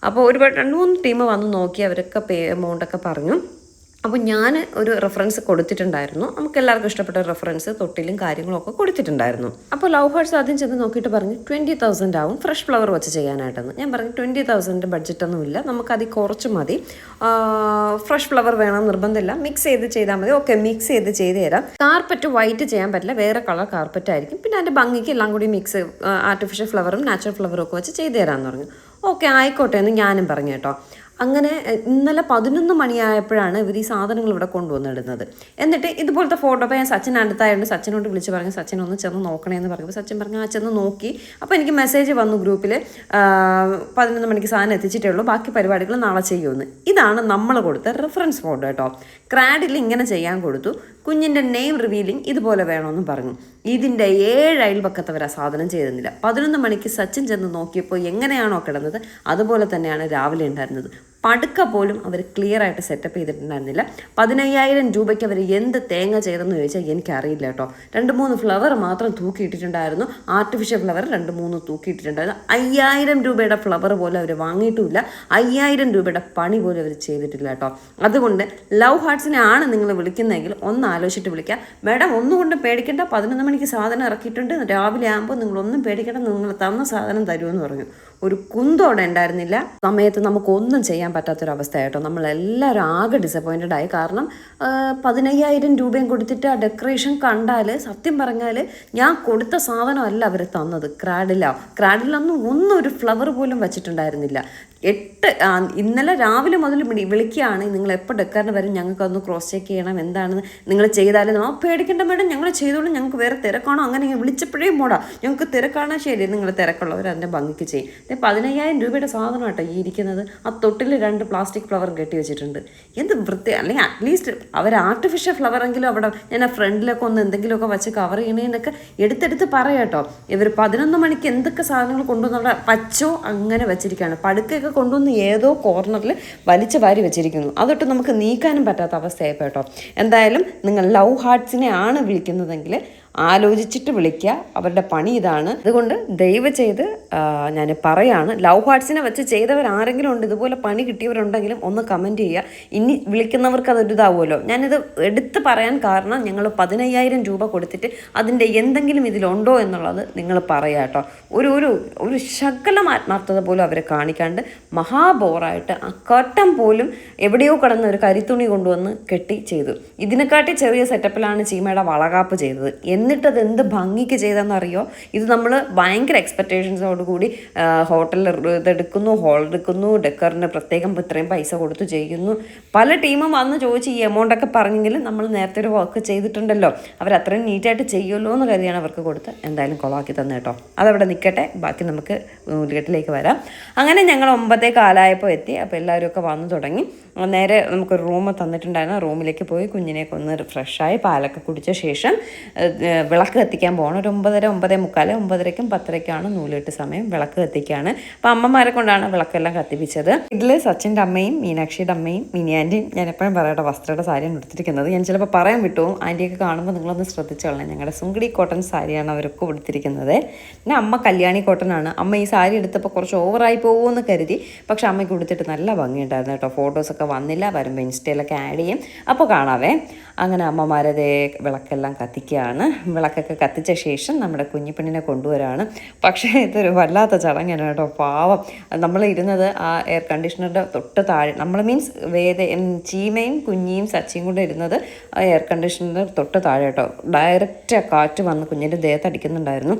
അപ്പോൾ ഒരുപാട് 2-3 ടീം വന്ന് നോക്കി, അവരൊക്കെ എമൗണ്ടൊക്കെ പറഞ്ഞു. അപ്പോൾ ഞാൻ ഒരു റെഫറൻസ് കൊടുത്തിട്ടുണ്ടായിരുന്നു. നമുക്ക് എല്ലാവർക്കും ഇഷ്ടപ്പെട്ട റെഫറൻസ് തൊട്ടിലും കാര്യങ്ങളൊക്കെ കൊടുത്തിട്ടുണ്ടായിരുന്നു. അപ്പോൾ ലവ് ഹാർട്ട്സ് ആദ്യം ചെന്ന് നോക്കിയിട്ട് പറഞ്ഞു 20,000 ആവും ഫ്രഷ് ഫ്ലവർ വെച്ച് ചെയ്യാനായിട്ടെന്ന്. ഞാൻ പറഞ്ഞു 20,000 ബഡ്ജറ്റൊന്നുമില്ല, നമുക്കതിൽ കുറച്ച് മതി. ഫ്രഷ് ഫ്ലവർ വേണം നിർബന്ധമില്ല, മിക്സ് ചെയ്താൽ മതി. ഓക്കെ, മിക്സ് ചെയ്ത് തരാം. കാർപ്പറ്റ് വൈറ്റ് ചെയ്യാൻ പറ്റില്ല, വേറെ കളർ കാർപ്പറ്റ് ആയിരിക്കും. പിന്നെ അതിൻ്റെ ഭംഗിക്ക് എല്ലാം കൂടി മിക്സ് ആർട്ടിഫിഷ്യൽ ഫ്ലവറും നാച്ചുറൽ ഫ്ലവറും ഒക്കെ വെച്ച് ചെയ്ത് തരാമെന്ന് പറഞ്ഞു. ഓക്കെ ആയിക്കോട്ടെ എന്ന് ഞാനും പറഞ്ഞു കേട്ടോ. അങ്ങനെ ഇന്നലെ 11 മണിയായപ്പോഴാണ് ഇവർ ഈ സാധനങ്ങൾ ഇവിടെ കൊണ്ടുവന്നിടുന്നത്. എന്നിട്ട് ഇതുപോലത്തെ ഫോട്ടോ, അപ്പോൾ ഞാൻ സച്ചിൻ അടുത്തായതുകൊണ്ട് സച്ചിനോട് വിളിച്ച് പറഞ്ഞു, സച്ചിൻ ഒന്ന് ചെന്ന് നോക്കണേ എന്ന് പറഞ്ഞപ്പോൾ സച്ചിൻ പറഞ്ഞു ചെന്ന് നോക്കി. അപ്പോൾ എനിക്ക് മെസ്സേജ് വന്നു ഗ്രൂപ്പിൽ, 11 മണിക്ക് സാധനം എത്തിച്ചിട്ടേ ഉള്ളൂ, ബാക്കി പരിപാടികൾ നാളെ ചെയ്യുമെന്ന്. ഇതാണ് നമ്മൾ കൊടുത്ത റെഫറൻസ് ഫോട്ടോ കേട്ടോ. ക്രാഡിൽ ഇങ്ങനെ ചെയ്യാൻ കൊടുത്തു. കുഞ്ഞിൻ്റെ നെയിം റിവീലിംഗ് ഇതുപോലെ വേണമെന്നും പറഞ്ഞു. ഇതിൻ്റെ 7 അയൽപക്കത്തവർ ആ സാധനം ചെയ്തിരുന്നില്ല. 11 മണിക്ക് സച്ചിൻ ചെന്ന് നോക്കിയപ്പോൾ എങ്ങനെയാണോ കിടന്നത് അതുപോലെ തന്നെയാണ് രാവിലെ ഉണ്ടായിരുന്നത്. പടുക്ക പോലും അവർ ക്ലിയർ ആയിട്ട് സെറ്റപ്പ് ചെയ്തിട്ടുണ്ടായിരുന്നില്ല. 15,000 രൂപയ്ക്ക് അവർ എന്ത് തേങ്ങ ചെയ്തെന്ന് ചോദിച്ചാൽ എനിക്കറിയില്ല കേട്ടോ. 2-3 ഫ്ലവർ മാത്രം തൂക്കിയിട്ടിട്ടുണ്ടായിരുന്നു, ആർട്ടിഫിഷ്യൽ ഫ്ലവർ 2-3 തൂക്കിയിട്ടിട്ടുണ്ടായിരുന്നു. 5,000 രൂപയുടെ ഫ്ലവർ പോലും അവർ വാങ്ങിയിട്ടുമില്ല, 5,000 രൂപയുടെ പണി പോലും അവർ ചെയ്തിട്ടില്ല കേട്ടോ. അതുകൊണ്ട് ലവ് ഹാർട്ട്സിനെ ആണ് നിങ്ങൾ വിളിക്കുന്നതെങ്കിൽ ഒന്ന് ആലോചിച്ചിട്ട് വിളിക്കുക. മാഡം ഒന്നുകൊണ്ടും പേടിക്കേണ്ട, 11 മണിക്ക് സാധനം ഇറക്കിയിട്ടുണ്ട്, രാവിലെ ആകുമ്പോൾ നിങ്ങളൊന്നും പേടിക്കേണ്ട, നിങ്ങൾ തന്ന സാധനം തരുമെന്ന് പറഞ്ഞു. ഒരു കുന്തോടെ ഉണ്ടായിരുന്നില്ല. സമയത്ത് നമുക്കൊന്നും ചെയ്യാൻ പറ്റാത്തൊരവസ്ഥയായിട്ടോ. നമ്മളെല്ലാവരും ആകെ ഡിസപ്പോയിൻറ്റഡ് ആയി. കാരണം 15,000 രൂപയും കൊടുത്തിട്ട് ആ ഡെക്കറേഷൻ കണ്ടാൽ സത്യം പറഞ്ഞാൽ ഞാൻ കൊടുത്ത സാധനമല്ല അവർ തന്നത്. ക്രാഡിലൊന്നും ഒരു ഫ്ലവർ പോലും വെച്ചിട്ടുണ്ടായിരുന്നില്ല. ഇന്നലെ രാവിലെ മുതൽ വിളിക്കുകയാണ്, നിങ്ങൾ എപ്പോൾ ഡെക്കറിന് വരും, ഞങ്ങൾക്കൊന്ന് ക്രോസ് ചെക്ക് ചെയ്യണം, എന്താണെന്ന് നിങ്ങൾ ചെയ്താലും പേടിക്കേണ്ട മേഡം, ഞങ്ങൾ ചെയ്തോളും, ഞങ്ങൾക്ക് വേറെ തിരക്കാണോ, അങ്ങനെ വിളിച്ചപ്പോഴേ മോടാ ഞങ്ങൾക്ക് തിരക്കാണോ, ശരി നിങ്ങൾ തിരക്കുള്ളവർ അതിൻ്റെ ഭംഗിക്ക് ചെയ്യും. 15,000 രൂപയുടെ സാധനം കേട്ടോ ഈ ഇരിക്കുന്നത്. ആ തൊട്ടിൽ 2 പ്ലാസ്റ്റിക് ഫ്ലവർ കെട്ടി വെച്ചിട്ടുണ്ട്. എന്ത് വൃത്തി, അല്ലെങ്കിൽ അറ്റ്ലീസ്റ്റ് അവർ ആർട്ടിഫിഷ്യൽ ഫ്ലവറെങ്കിലും അവിടെ ഞാൻ ആ ഫ്രണ്ടിലൊക്കെ ഒന്ന് എന്തെങ്കിലുമൊക്കെ വെച്ച് കവർ ചെയ്യണേന്നൊക്കെ എടുത്തെടുത്ത് പറയാം കേട്ടോ. ഇവർ 11 മണിക്ക് എന്തൊക്കെ സാധനങ്ങൾ കൊണ്ടുവന്ന് അവിടെ വച്ചോ അങ്ങനെ വെച്ചിരിക്കുകയാണ്. പടുക്കയൊക്കെ കൊണ്ടുവന്ന് ഏതോ കോർണറിൽ വലിച്ചു വാരി വെച്ചിരിക്കുന്നു. അതൊട്ട് നമുക്ക് നീക്കാനും പറ്റാത്ത അവസ്ഥയായിപ്പോൾ കേട്ടോ. എന്തായാലും നിങ്ങൾ ലവ് ഹാർട്സിനെ ആണ് വിളിക്കുന്നതെങ്കിൽ ആലോചിച്ചിട്ട് വിളിക്കുക, അവരുടെ പണി ഇതാണ്. അതുകൊണ്ട് ദയവ് ചെയ്ത് ഞാൻ പറയാണ്, ലവ് ഹാർട്സിനെ വെച്ച് ചെയ്തവർ ആരെങ്കിലും ഉണ്ട്, ഇതുപോലെ പണി കിട്ടിയവരുണ്ടെങ്കിലും ഒന്ന് കമൻറ്റ് ചെയ്യുക. ഇനി വിളിക്കുന്നവർക്ക് അതൊരു ഇതാവുമല്ലോ. ഞാനിത് എടുത്ത് പറയാൻ കാരണം, ഞങ്ങൾ 15,000 രൂപ കൊടുത്തിട്ട് അതിൻ്റെ എന്തെങ്കിലും ഇതിലുണ്ടോ എന്നുള്ളത് നിങ്ങൾ പറയുക കേട്ടോ. ഒരു ശകലം ആത്മാർത്ഥത പോലും അവരെ കാണിക്കാണ്ട് മഹാബോറായിട്ട് ആ കട്ടം പോലും എവിടെയോ കിടന്ന ഒരു കരിത്തുണി കൊണ്ടുവന്ന് കെട്ടി ചെയ്തു. ഇതിനെക്കാട്ടി ചെറിയ സെറ്റപ്പിലാണ് ചീമയുടെ വളകാപ്പ് ചെയ്തത്. എന്നിട്ടത് എന്ത് ഭംഗിക്ക് ചെയ്തെന്നറിയോ? ഇത് നമ്മൾ ഭയങ്കര എക്സ്പെക്റ്റേഷൻസോട് കൂടി ഹോട്ടലിൽ ഇതെടുക്കുന്നു, ഹോൾ എടുക്കുന്നു, ഡെക്കറിന് പ്രത്യേകം ഇത്രയും പൈസ കൊടുത്തു ചെയ്യുന്നു. പല ടീമും വന്ന് ചോദിച്ച് ഈ എമൗണ്ടൊക്കെ പറഞ്ഞെങ്കിലും നമ്മൾ നേരത്തെ ഒരു വർക്ക് ചെയ്തിട്ടുണ്ടല്ലോ, അവരത്രയും നീറ്റായിട്ട് ചെയ്യുമല്ലോ എന്ന് കരുതിയാണ് അവർക്ക് കൊടുത്ത് എന്തായാലും കൊളാക്കി തന്നെ കേട്ടോ. അതവിടെ നിൽക്കട്ടെ, ബാക്കി നമുക്ക് നൂലുകെട്ടിലേക്ക് വരാം. അങ്ങനെ ഞങ്ങൾ 9:15 എത്തി. അപ്പോൾ എല്ലാവരും വന്നു തുടങ്ങി. നേരെ നമുക്കൊരു റൂം തന്നിട്ടുണ്ടായിരുന്നു. റൂമിലേക്ക് പോയി കുഞ്ഞിനെയൊക്കെ ഒന്ന് ഫ്രഷായി പാലൊക്കെ കുടിച്ച ശേഷം വിളക്ക് കത്തിക്കാൻ പോകണം. ഒരു 9:30, 9:45, 9:30ക്കും 10:00ക്കാണ് നൂലുകെട്ട് സമയം. വിളക്ക് കത്തിക്കുകയാണ്. അപ്പോൾ അമ്മമാരെ കൊണ്ടാണ് വിളക്കെല്ലാം കത്തിപ്പിച്ചത്. ഇതിൽ സച്ചിൻ്റെ അമ്മയും മീനാക്ഷിയുടെ അമ്മയും മിനി ആൻറ്റിയും, ഞാൻ എപ്പോഴും പറയട്ടെ, വസ്ത്രയുടെ സാരിയാണ് എടുത്തിരിക്കുന്നത്. ഞാൻ ചിലപ്പോൾ പറയാൻ വിട്ടുപോകും. ആൻറ്റിയൊക്കെ കാണുമ്പോൾ നിങ്ങളൊന്ന് ശ്രദ്ധിച്ചു കൊള്ളണം. ഞങ്ങളുടെ സുങ്കിടി കോട്ടൺ സാരിയാണ് അവരൊക്കെ കൊടുത്തിരിക്കുന്നത്. പിന്നെ അമ്മ കല്യാണി കോട്ടനാണ്. അമ്മ ഈ സാരി എടുത്തപ്പോൾ കുറച്ച് ഓവറായി പോകുമെന്ന് കരുതി, പക്ഷെ അമ്മയ്ക്ക് കൊടുത്തിട്ട് നല്ല ഭംഗിയുണ്ടായിരുന്നു കേട്ടോ. ഫോട്ടോസൊക്കെ വന്നില്ല, വരുമ്പോൾ ഇൻസ്റ്റയിലൊക്കെ ആഡ് ചെയ്യും, അപ്പോൾ കാണാവേ. അങ്ങനെ അമ്മമാരതേ വിളക്കെല്ലാം കത്തിക്കുകയാണ്. വിളക്കൊക്കെ കത്തിച്ച ശേഷം നമ്മുടെ കുഞ്ഞിപ്പെണ്ണിനെ കൊണ്ടുവരാണ്. പക്ഷേ ഇതൊരു വല്ലാത്ത ചടങ്ങാണ് കേട്ടോ. പാവം, നമ്മൾ ഇരുന്നത് ആ എയർ കണ്ടീഷണറുടെ തൊട്ട് താഴെ, നമ്മൾ മീൻസ് ചീമയും കുഞ്ഞിയും സച്ചിയും കൂടെ ഇരുന്നത് ആ എയർ കണ്ടീഷണറിൻ്റെ തൊട്ട് താഴെ കേട്ടോ. ഡയറക്റ്റ് കാറ്റ് വന്ന് കുഞ്ഞിൻ്റെ ദേഹത്ത് അടിക്കുന്നുണ്ടായിരുന്നു.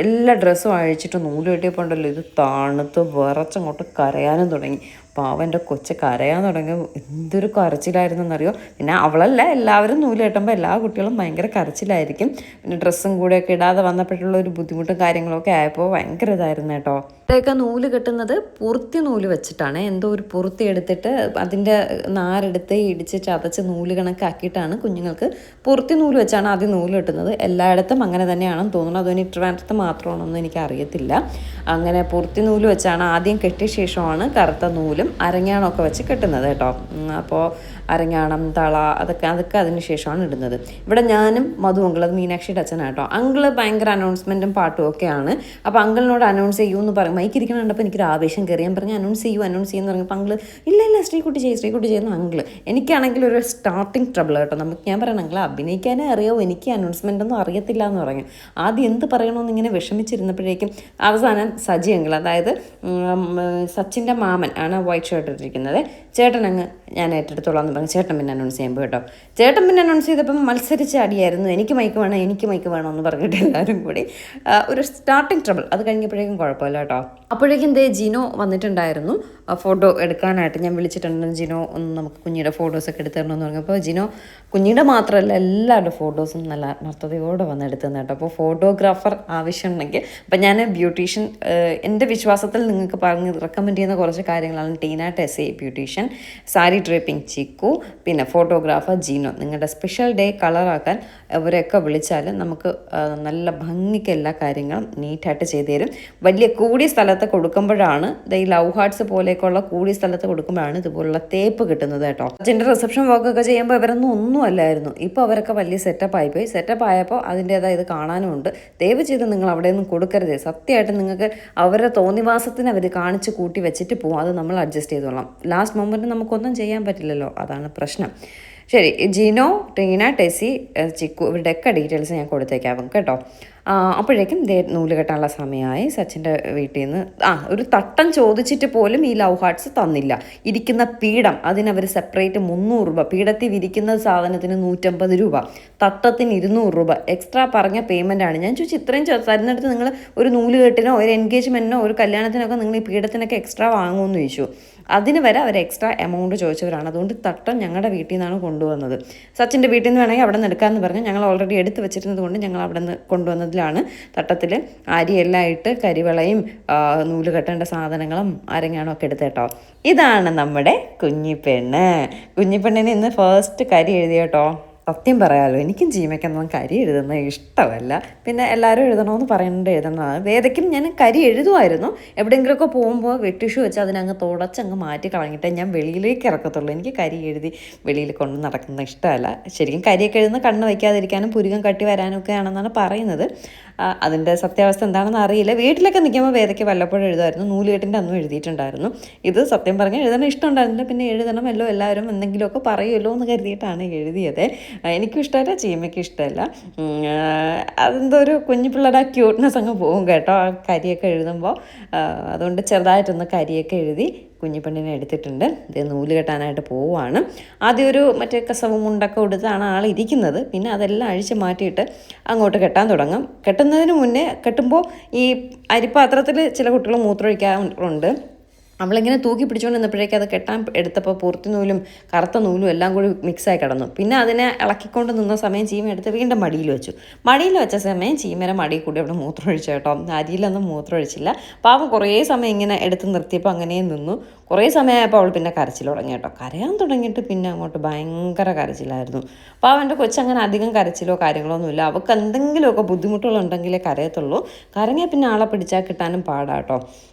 എല്ലാ ഡ്രസ്സും അഴിച്ചിട്ട് നൂല് കെട്ടിയപ്പോൾ ഉണ്ടല്ലോ, ഇത് തണുത്ത് വിറച്ചങ്ങോട്ട് കരയാനും തുടങ്ങി. പാവൻ്റെ കൊച്ച് കരയാൻ തുടങ്ങി. എന്തൊരു കരച്ചിലായിരുന്നെന്നറിയോ. പിന്നെ അവളല്ല, എല്ലാവരും നൂല് കെട്ടുമ്പോൾ എല്ലാ കുട്ടികളും ഭയങ്കര കരച്ചിലായിരിക്കും. പിന്നെ ഡ്രസ്സും കൂടെയൊക്കെ ഇടാതെ വന്നപ്പോഴുള്ള ഒരു ബുദ്ധിമുട്ടും കാര്യങ്ങളൊക്കെ ആയപ്പോൾ ഭയങ്കര ഇതായിരുന്നു കേട്ടോ. ഇവിടെയൊക്കെ നൂല് കെട്ടുന്നത് പൂർത്തി നൂല് വെച്ചിട്ടാണ്. എന്തോ ഒരു പൂർത്തി എടുത്തിട്ട് അതിൻ്റെ നാരെടുത്ത് ഇടിച്ച് ചതച്ച് നൂല് കണക്കാക്കിയിട്ടാണ് കുഞ്ഞുങ്ങൾക്ക് പൂർത്തി നൂല് വെച്ചാണ് ആദ്യം നൂല് കെട്ടുന്നത്. എല്ലായിടത്തും അങ്ങനെ തന്നെയാണെന്ന് തോന്നുന്നു. അതിന് ട്രിവാൻഡ്രത്ത് മാത്രമാണെന്നൊന്നും എനിക്കറിയത്തില്ല. അങ്ങനെ പൂർത്തി നൂല് വെച്ചാണ് ആദ്യം കെട്ടിയ ശേഷമാണ് കറുത്ത നൂലും അരഞ്ഞാണമൊക്കെ വെച്ച് കെട്ടുന്നത് കേട്ടോ. അപ്പോൾ അരഞ്ഞാണം, തള, അതൊക്കെ അതിന് ശേഷമാണ് ഇടുന്നത്. ഇവിടെ ഞാനും മധു അങ്കിൾ, അത് മീനാക്ഷിയുടെ അച്ഛനാട്ടോ. അങ്കിള് ഭയങ്കര അനൗൺസ്മെൻറ്റും പാട്ടും ഒക്കെയാണ്. അപ്പോൾ അങ്കിളിനോട് അനൗൺസ് ചെയ്യുമെന്ന് പറയും. മൈക്കിരിക്കണം കണ്ടപ്പോൾ എനിക്കൊരു ആവേശം കയറി. ഞാൻ പറഞ്ഞ് അനൗൺസ് ചെയ്യുമെന്ന് പറഞ്ഞപ്പോൾ അങ്കിള് ഇല്ല ശ്രീകുട്ടി ചെയ്യുന്ന അങ്കിള്. എനിക്കാണെങ്കിൽ ഒരു സ്റ്റാർട്ടിങ് ട്രബിൾ കേട്ടോ. ഞാൻ പറയണം, അങ്കിൾ അഭിനയിക്കാനേ അറിയാവോ, എനിക്ക് അനൗൺസ്മെൻ്റ് ഒന്നും അറിയത്തില്ല എന്ന് പറഞ്ഞു. ആദ്യം എന്ത് പറയണമെന്ന് ഇങ്ങനെ വിഷമിച്ചിരുന്നപ്പോഴേക്കും അവസാനം സജി അങ്കിൾ, അതായത് സച്ചിൻ്റെ മാമൻ ആണ് വൈറ്റ് ഷർട്ട് ഇട്ടിരിക്കുന്നത്, ചേട്ടനങ്ങ് ഞാൻ ഏറ്റെടുത്തോളാം എന്ന് പറഞ്ഞു. ചേട്ടൻ പിന്നെ അനൗൺസ് ചെയ്യുമ്പോൾ കേട്ടോ. ചേട്ടൻ പിന്നെ അനൗൺസ് ചെയ്തപ്പം മത്സരിച്ച അടിയായിരുന്നു. എനിക്ക് മൈക്ക് വേണം എന്ന് പറഞ്ഞിട്ട് എല്ലാവരും കൂടി ഒരു സ്റ്റാർട്ടിങ് ട്രബിൾ. അത് കഴിഞ്ഞപ്പോഴേക്കും കുഴപ്പമില്ല കേട്ടോ. അപ്പോഴേക്കും ജിനോ വന്നിട്ടുണ്ടായിരുന്നു ഫോട്ടോ എടുക്കാനായിട്ട്. ഞാൻ വിളിച്ചിട്ടുണ്ടായിരുന്നു, ജിനോ ഒന്ന് നമുക്ക് കുഞ്ഞിയുടെ ഫോട്ടോസൊക്കെ എടുത്ത് തരണമെന്ന് പറഞ്ഞപ്പോൾ ജിനോ കുഞ്ഞിയുടെ മാത്രമല്ല എല്ലാവരുടെ ഫോട്ടോസും നല്ല ആത്മാർത്ഥതയോടെ വന്ന് എടുത്തു തന്നെ കേട്ടോ. അപ്പോൾ ഫോട്ടോഗ്രാഫർ ആവശ്യമുണ്ടെങ്കിൽ, അപ്പം ഞാൻ ബ്യൂട്ടീഷ്യൻ, എൻ്റെ വിശ്വാസത്തിൽ നിങ്ങൾക്ക് പറഞ്ഞ് റെക്കമെൻഡ് ചെയ്യുന്ന കുറച്ച് കാര്യങ്ങളാണ് ടീന ടെസി ബ്യൂട്ടീഷ്യൻ, സാരി ഡ്രേപ്പിംഗ് ചിക്കു, പിന്നെ ഫോട്ടോഗ്രാഫർ ജിനോ. നിങ്ങളുടെ സ്പെഷ്യൽ ഡേ കളറാക്കാൻ അവരെയൊക്കെ വിളിച്ചാൽ നമുക്ക് നല്ല ഭംഗിക്ക് എല്ലാ കാര്യങ്ങളും നീറ്റായിട്ട് ചെയ്തു തരും. വലിയ കൂടിയ സ്ഥലത്ത് കൊടുക്കുമ്പോഴാണ്, ഈ ലവ് ഹാർട്സ് പോലെയൊക്കെയുള്ള കൂടിയ സ്ഥലത്ത് കൊടുക്കുമ്പോഴാണ് ഇതുപോലുള്ള തേപ്പ് കിട്ടുന്നത് കേട്ടോ. അച്ഛൻ്റെ റിസപ്ഷൻ വർക്കൊക്കെ ചെയ്യുമ്പോൾ ഇവരൊന്നും അല്ലായിരുന്നു. ഇപ്പോൾ അവരൊക്കെ വലിയ സെറ്റപ്പ് ആയിപ്പോയി. സെറ്റപ്പ് ആയപ്പോൾ അതിൻ്റേതായ ഇത് കാണാനുമുണ്ട്. ദയവ് ചെയ്ത് നിങ്ങൾ അവിടെയൊന്നും കൊടുക്കരുത്. സത്യമായിട്ട് നിങ്ങൾക്ക് അവരുടെ തോന്നിവാസത്തിന് അവർ കാണിച്ച് കൂട്ടി വെച്ചിട്ട് പോകും. അത് നമ്മൾ അഡ്ജസ്റ്റ് ചെയ്തോളാം. ലാസ്റ്റ് മൊമെൻറ്റ് നമുക്കൊന്നും ചെയ്യാൻ പറ്റില്ലല്ലോ, അതാണ് പ്രശ്നം. ശരി, ജിനോ, ടീന, ടെസി, ചിക്കു, ഇവരുടെയൊക്കെ ഡീറ്റെയിൽസ് ഞാൻ കൊടുത്തേക്കാം കേട്ടോ. അപ്പോഴേക്കും നൂല് കെട്ടാനുള്ള സമയമായി. സച്ചിൻ്റെ വീട്ടിൽ നിന്ന് ഒരു തട്ടം ചോദിച്ചിട്ട് പോലും ഈ ലവ് ഹാർട്ട്സ് തന്നില്ല. ഇരിക്കുന്ന പീഠം അതിനവർ സെപ്പറേറ്റ് 300 രൂപ, പീഠത്തിൽ വിരിക്കുന്ന സാധനത്തിന് 150 രൂപ, തട്ടത്തിന് 200 രൂപ എക്സ്ട്രാ പറഞ്ഞ പേയ്മെൻറ്റാണ്. ഞാൻ ചോദിച്ചു, ഇത്രയും തരുന്നിടത്ത് നിങ്ങൾ ഒരു നൂല് കെട്ടിനോ ഒരു എൻഗേജ്മെൻറ്റിനോ ഒരു കല്യാണത്തിനൊക്കെ നിങ്ങൾ ഈ പീഠത്തിനൊക്കെ എക്സ്ട്രാ വാങ്ങുമെന്ന് ചോദിച്ചു. അതിന് വരെ അവർ എക്സ്ട്രാ എമൗണ്ട് ചോദിച്ചവരാണ്. അതുകൊണ്ട് തട്ടം ഞങ്ങളുടെ വീട്ടിൽ നിന്നാണ് കൊണ്ടുവന്നത്. സച്ചിൻ്റെ വീട്ടിൽ നിന്ന് വേണമെങ്കിൽ അവിടെ നിന്ന് എടുക്കാമെന്ന് പറഞ്ഞ് ഞങ്ങൾ ഓൾറെഡി എടുത്ത് വെച്ചിരുന്നത് കൊണ്ട് ഞങ്ങൾ അവിടെ നിന്ന് കൊണ്ടുവന്നതിലാണ്. തട്ടത്തിൽ അരിയെല്ലാം ഇട്ട് കരിവളയും നൂല് കെട്ടേണ്ട സാധനങ്ങളും അരങ്ങാണോ ഒക്കെ എടുത്തേട്ടോ. ഇതാണ് നമ്മുടെ കുഞ്ഞിപ്പെണ്ണ്. കുഞ്ഞിപ്പെണ്ണിന് ഇന്ന് ഫസ്റ്റ് കരി എഴുതിയേട്ടോ. സത്യം പറയാമല്ലോ, എനിക്കും ജീമയ്ക്കൊന്നും കരി എഴുതുന്നത് ഇഷ്ടമല്ല. പിന്നെ എല്ലാവരും എഴുതണമെന്ന് പറയുന്നുണ്ട്, എഴുതണതാണ്. വേദയ്ക്കും ഞാൻ കരി എഴുതുമായിരുന്നു. എവിടെയെങ്കിലുമൊക്കെ പോകുമ്പോൾ വെട്ടിഷു വെച്ച് അതിനങ്ങ് തുടച്ചങ്ങ് മാറ്റി കളഞ്ഞിട്ടേ ഞാൻ വെളിയിലേക്ക് ഇറക്കത്തുള്ളൂ. എനിക്ക് കരി എഴുതി വെളിയിൽ കൊണ്ട് നടക്കുന്നത് ഇഷ്ടമല്ല. ശരിക്കും കരിയൊക്കെ എഴുതുന്ന കണ്ണ് വയ്ക്കാതിരിക്കാനും പുരുകം കട്ടി വരാനും ഒക്കെ ആണെന്നാണ് പറയുന്നത്. അതിൻ്റെ സത്യാവസ്ഥ എന്താണെന്ന് അറിയില്ല. വീട്ടിലൊക്കെ നിൽക്കുമ്പോൾ വേദയ്ക്ക് വല്ലപ്പോഴും എഴുതുമായിരുന്നു. നൂലുകെട്ടിൻ്റെ അന്നും എഴുതിയിട്ടുണ്ടായിരുന്നു. ഇത് സത്യം പറഞ്ഞാൽ എഴുതണം ഇഷ്ടമുണ്ടായിരുന്നില്ല. പിന്നെ എഴുതണമല്ലോ, എല്ലാവരും എന്തെങ്കിലുമൊക്കെ പറയുമല്ലോ എന്ന് കരുതിയിട്ടാണ് എഴുതിയത്. എനിക്കും ഇഷ്ടമല്ല, ചീമയ്ക്കും ഇഷ്ടമല്ല. അതെന്തോ ഒരു കുഞ്ഞു പിള്ളേരുടെ ക്യൂട്ട്നെസ് അങ്ങ് പോകും കേട്ടോ ആ കരിയൊക്കെ എഴുതുമ്പോൾ. അതുകൊണ്ട് ചെറുതായിട്ടൊന്ന് കരിയൊക്കെ എഴുതി കുഞ്ഞിപ്പെണ്ണിനെ എടുത്തിട്ടുണ്ട്. ഇത് നൂല് കെട്ടാനായിട്ട് പോവുകയാണ്. ആദ്യം ഒരു മറ്റേ കസവ് മുണ്ടൊക്കെ കൊടുത്താണ് ആൾ ഇരിക്കുന്നത്. പിന്നെ അതെല്ലാം അഴിച്ച് മാറ്റിയിട്ട് അങ്ങോട്ട് കെട്ടാൻ തുടങ്ങും. കെട്ടുന്നതിന് മുന്നേ കെട്ടുമ്പോൾ ഈ അരിപ്പാത്രത്തിൽ ചില കുട്ടികൾ മൂത്രമൊഴിക്കാറുണ്ട്. അവളിങ്ങനെ തൂക്കി പിടിച്ചുകൊണ്ട് നിന്നപ്പോഴേക്കും അത് കെട്ടാൻ എടുത്തപ്പോൾ പൂർത്തി നൂലും കറുത്ത നൂലും എല്ലാം കൂടി മിക്സായി കിടന്നു. പിന്നെ അതിനെ ഇളക്കിക്കൊണ്ട് നിന്ന സമയം ചീമ എടുത്ത് വീണ്ടും മടിയിൽ വെച്ചു. മടിയിൽ വെച്ച സമയം ചീമയുടെ മടിയിൽ കൂടി അവിടെ മൂത്രമൊഴിച്ചു കേട്ടോ. അരിയിലൊന്നും മൂത്രമൊഴിച്ചില്ല. പാവം കുറേ സമയം ഇങ്ങനെ എടുത്ത് നിർത്തിയപ്പോൾ അങ്ങനെ നിന്നു. കുറേ സമയമായപ്പോൾ അവൾ പിന്നെ കരച്ചിൽ തുടങ്ങി കേട്ടോ. കരയാൻ തുടങ്ങിയിട്ട് പിന്നെ അങ്ങോട്ട് ഭയങ്കര കരച്ചിലായിരുന്നു. പാവം എൻ്റെ കൊച്ചങ്ങനെ അധികം കരച്ചിലോ കാര്യങ്ങളോ ഒന്നുമില്ല. അവൾക്ക് എന്തെങ്കിലുമൊക്കെ ബുദ്ധിമുട്ടുകളുണ്ടെങ്കിലേ കരയത്തുള്ളൂ. കരഞ്ഞാൽ പിന്നെ ആളെ പിടിച്ചാൽ കിട്ടാനും പാടാട്ടോ.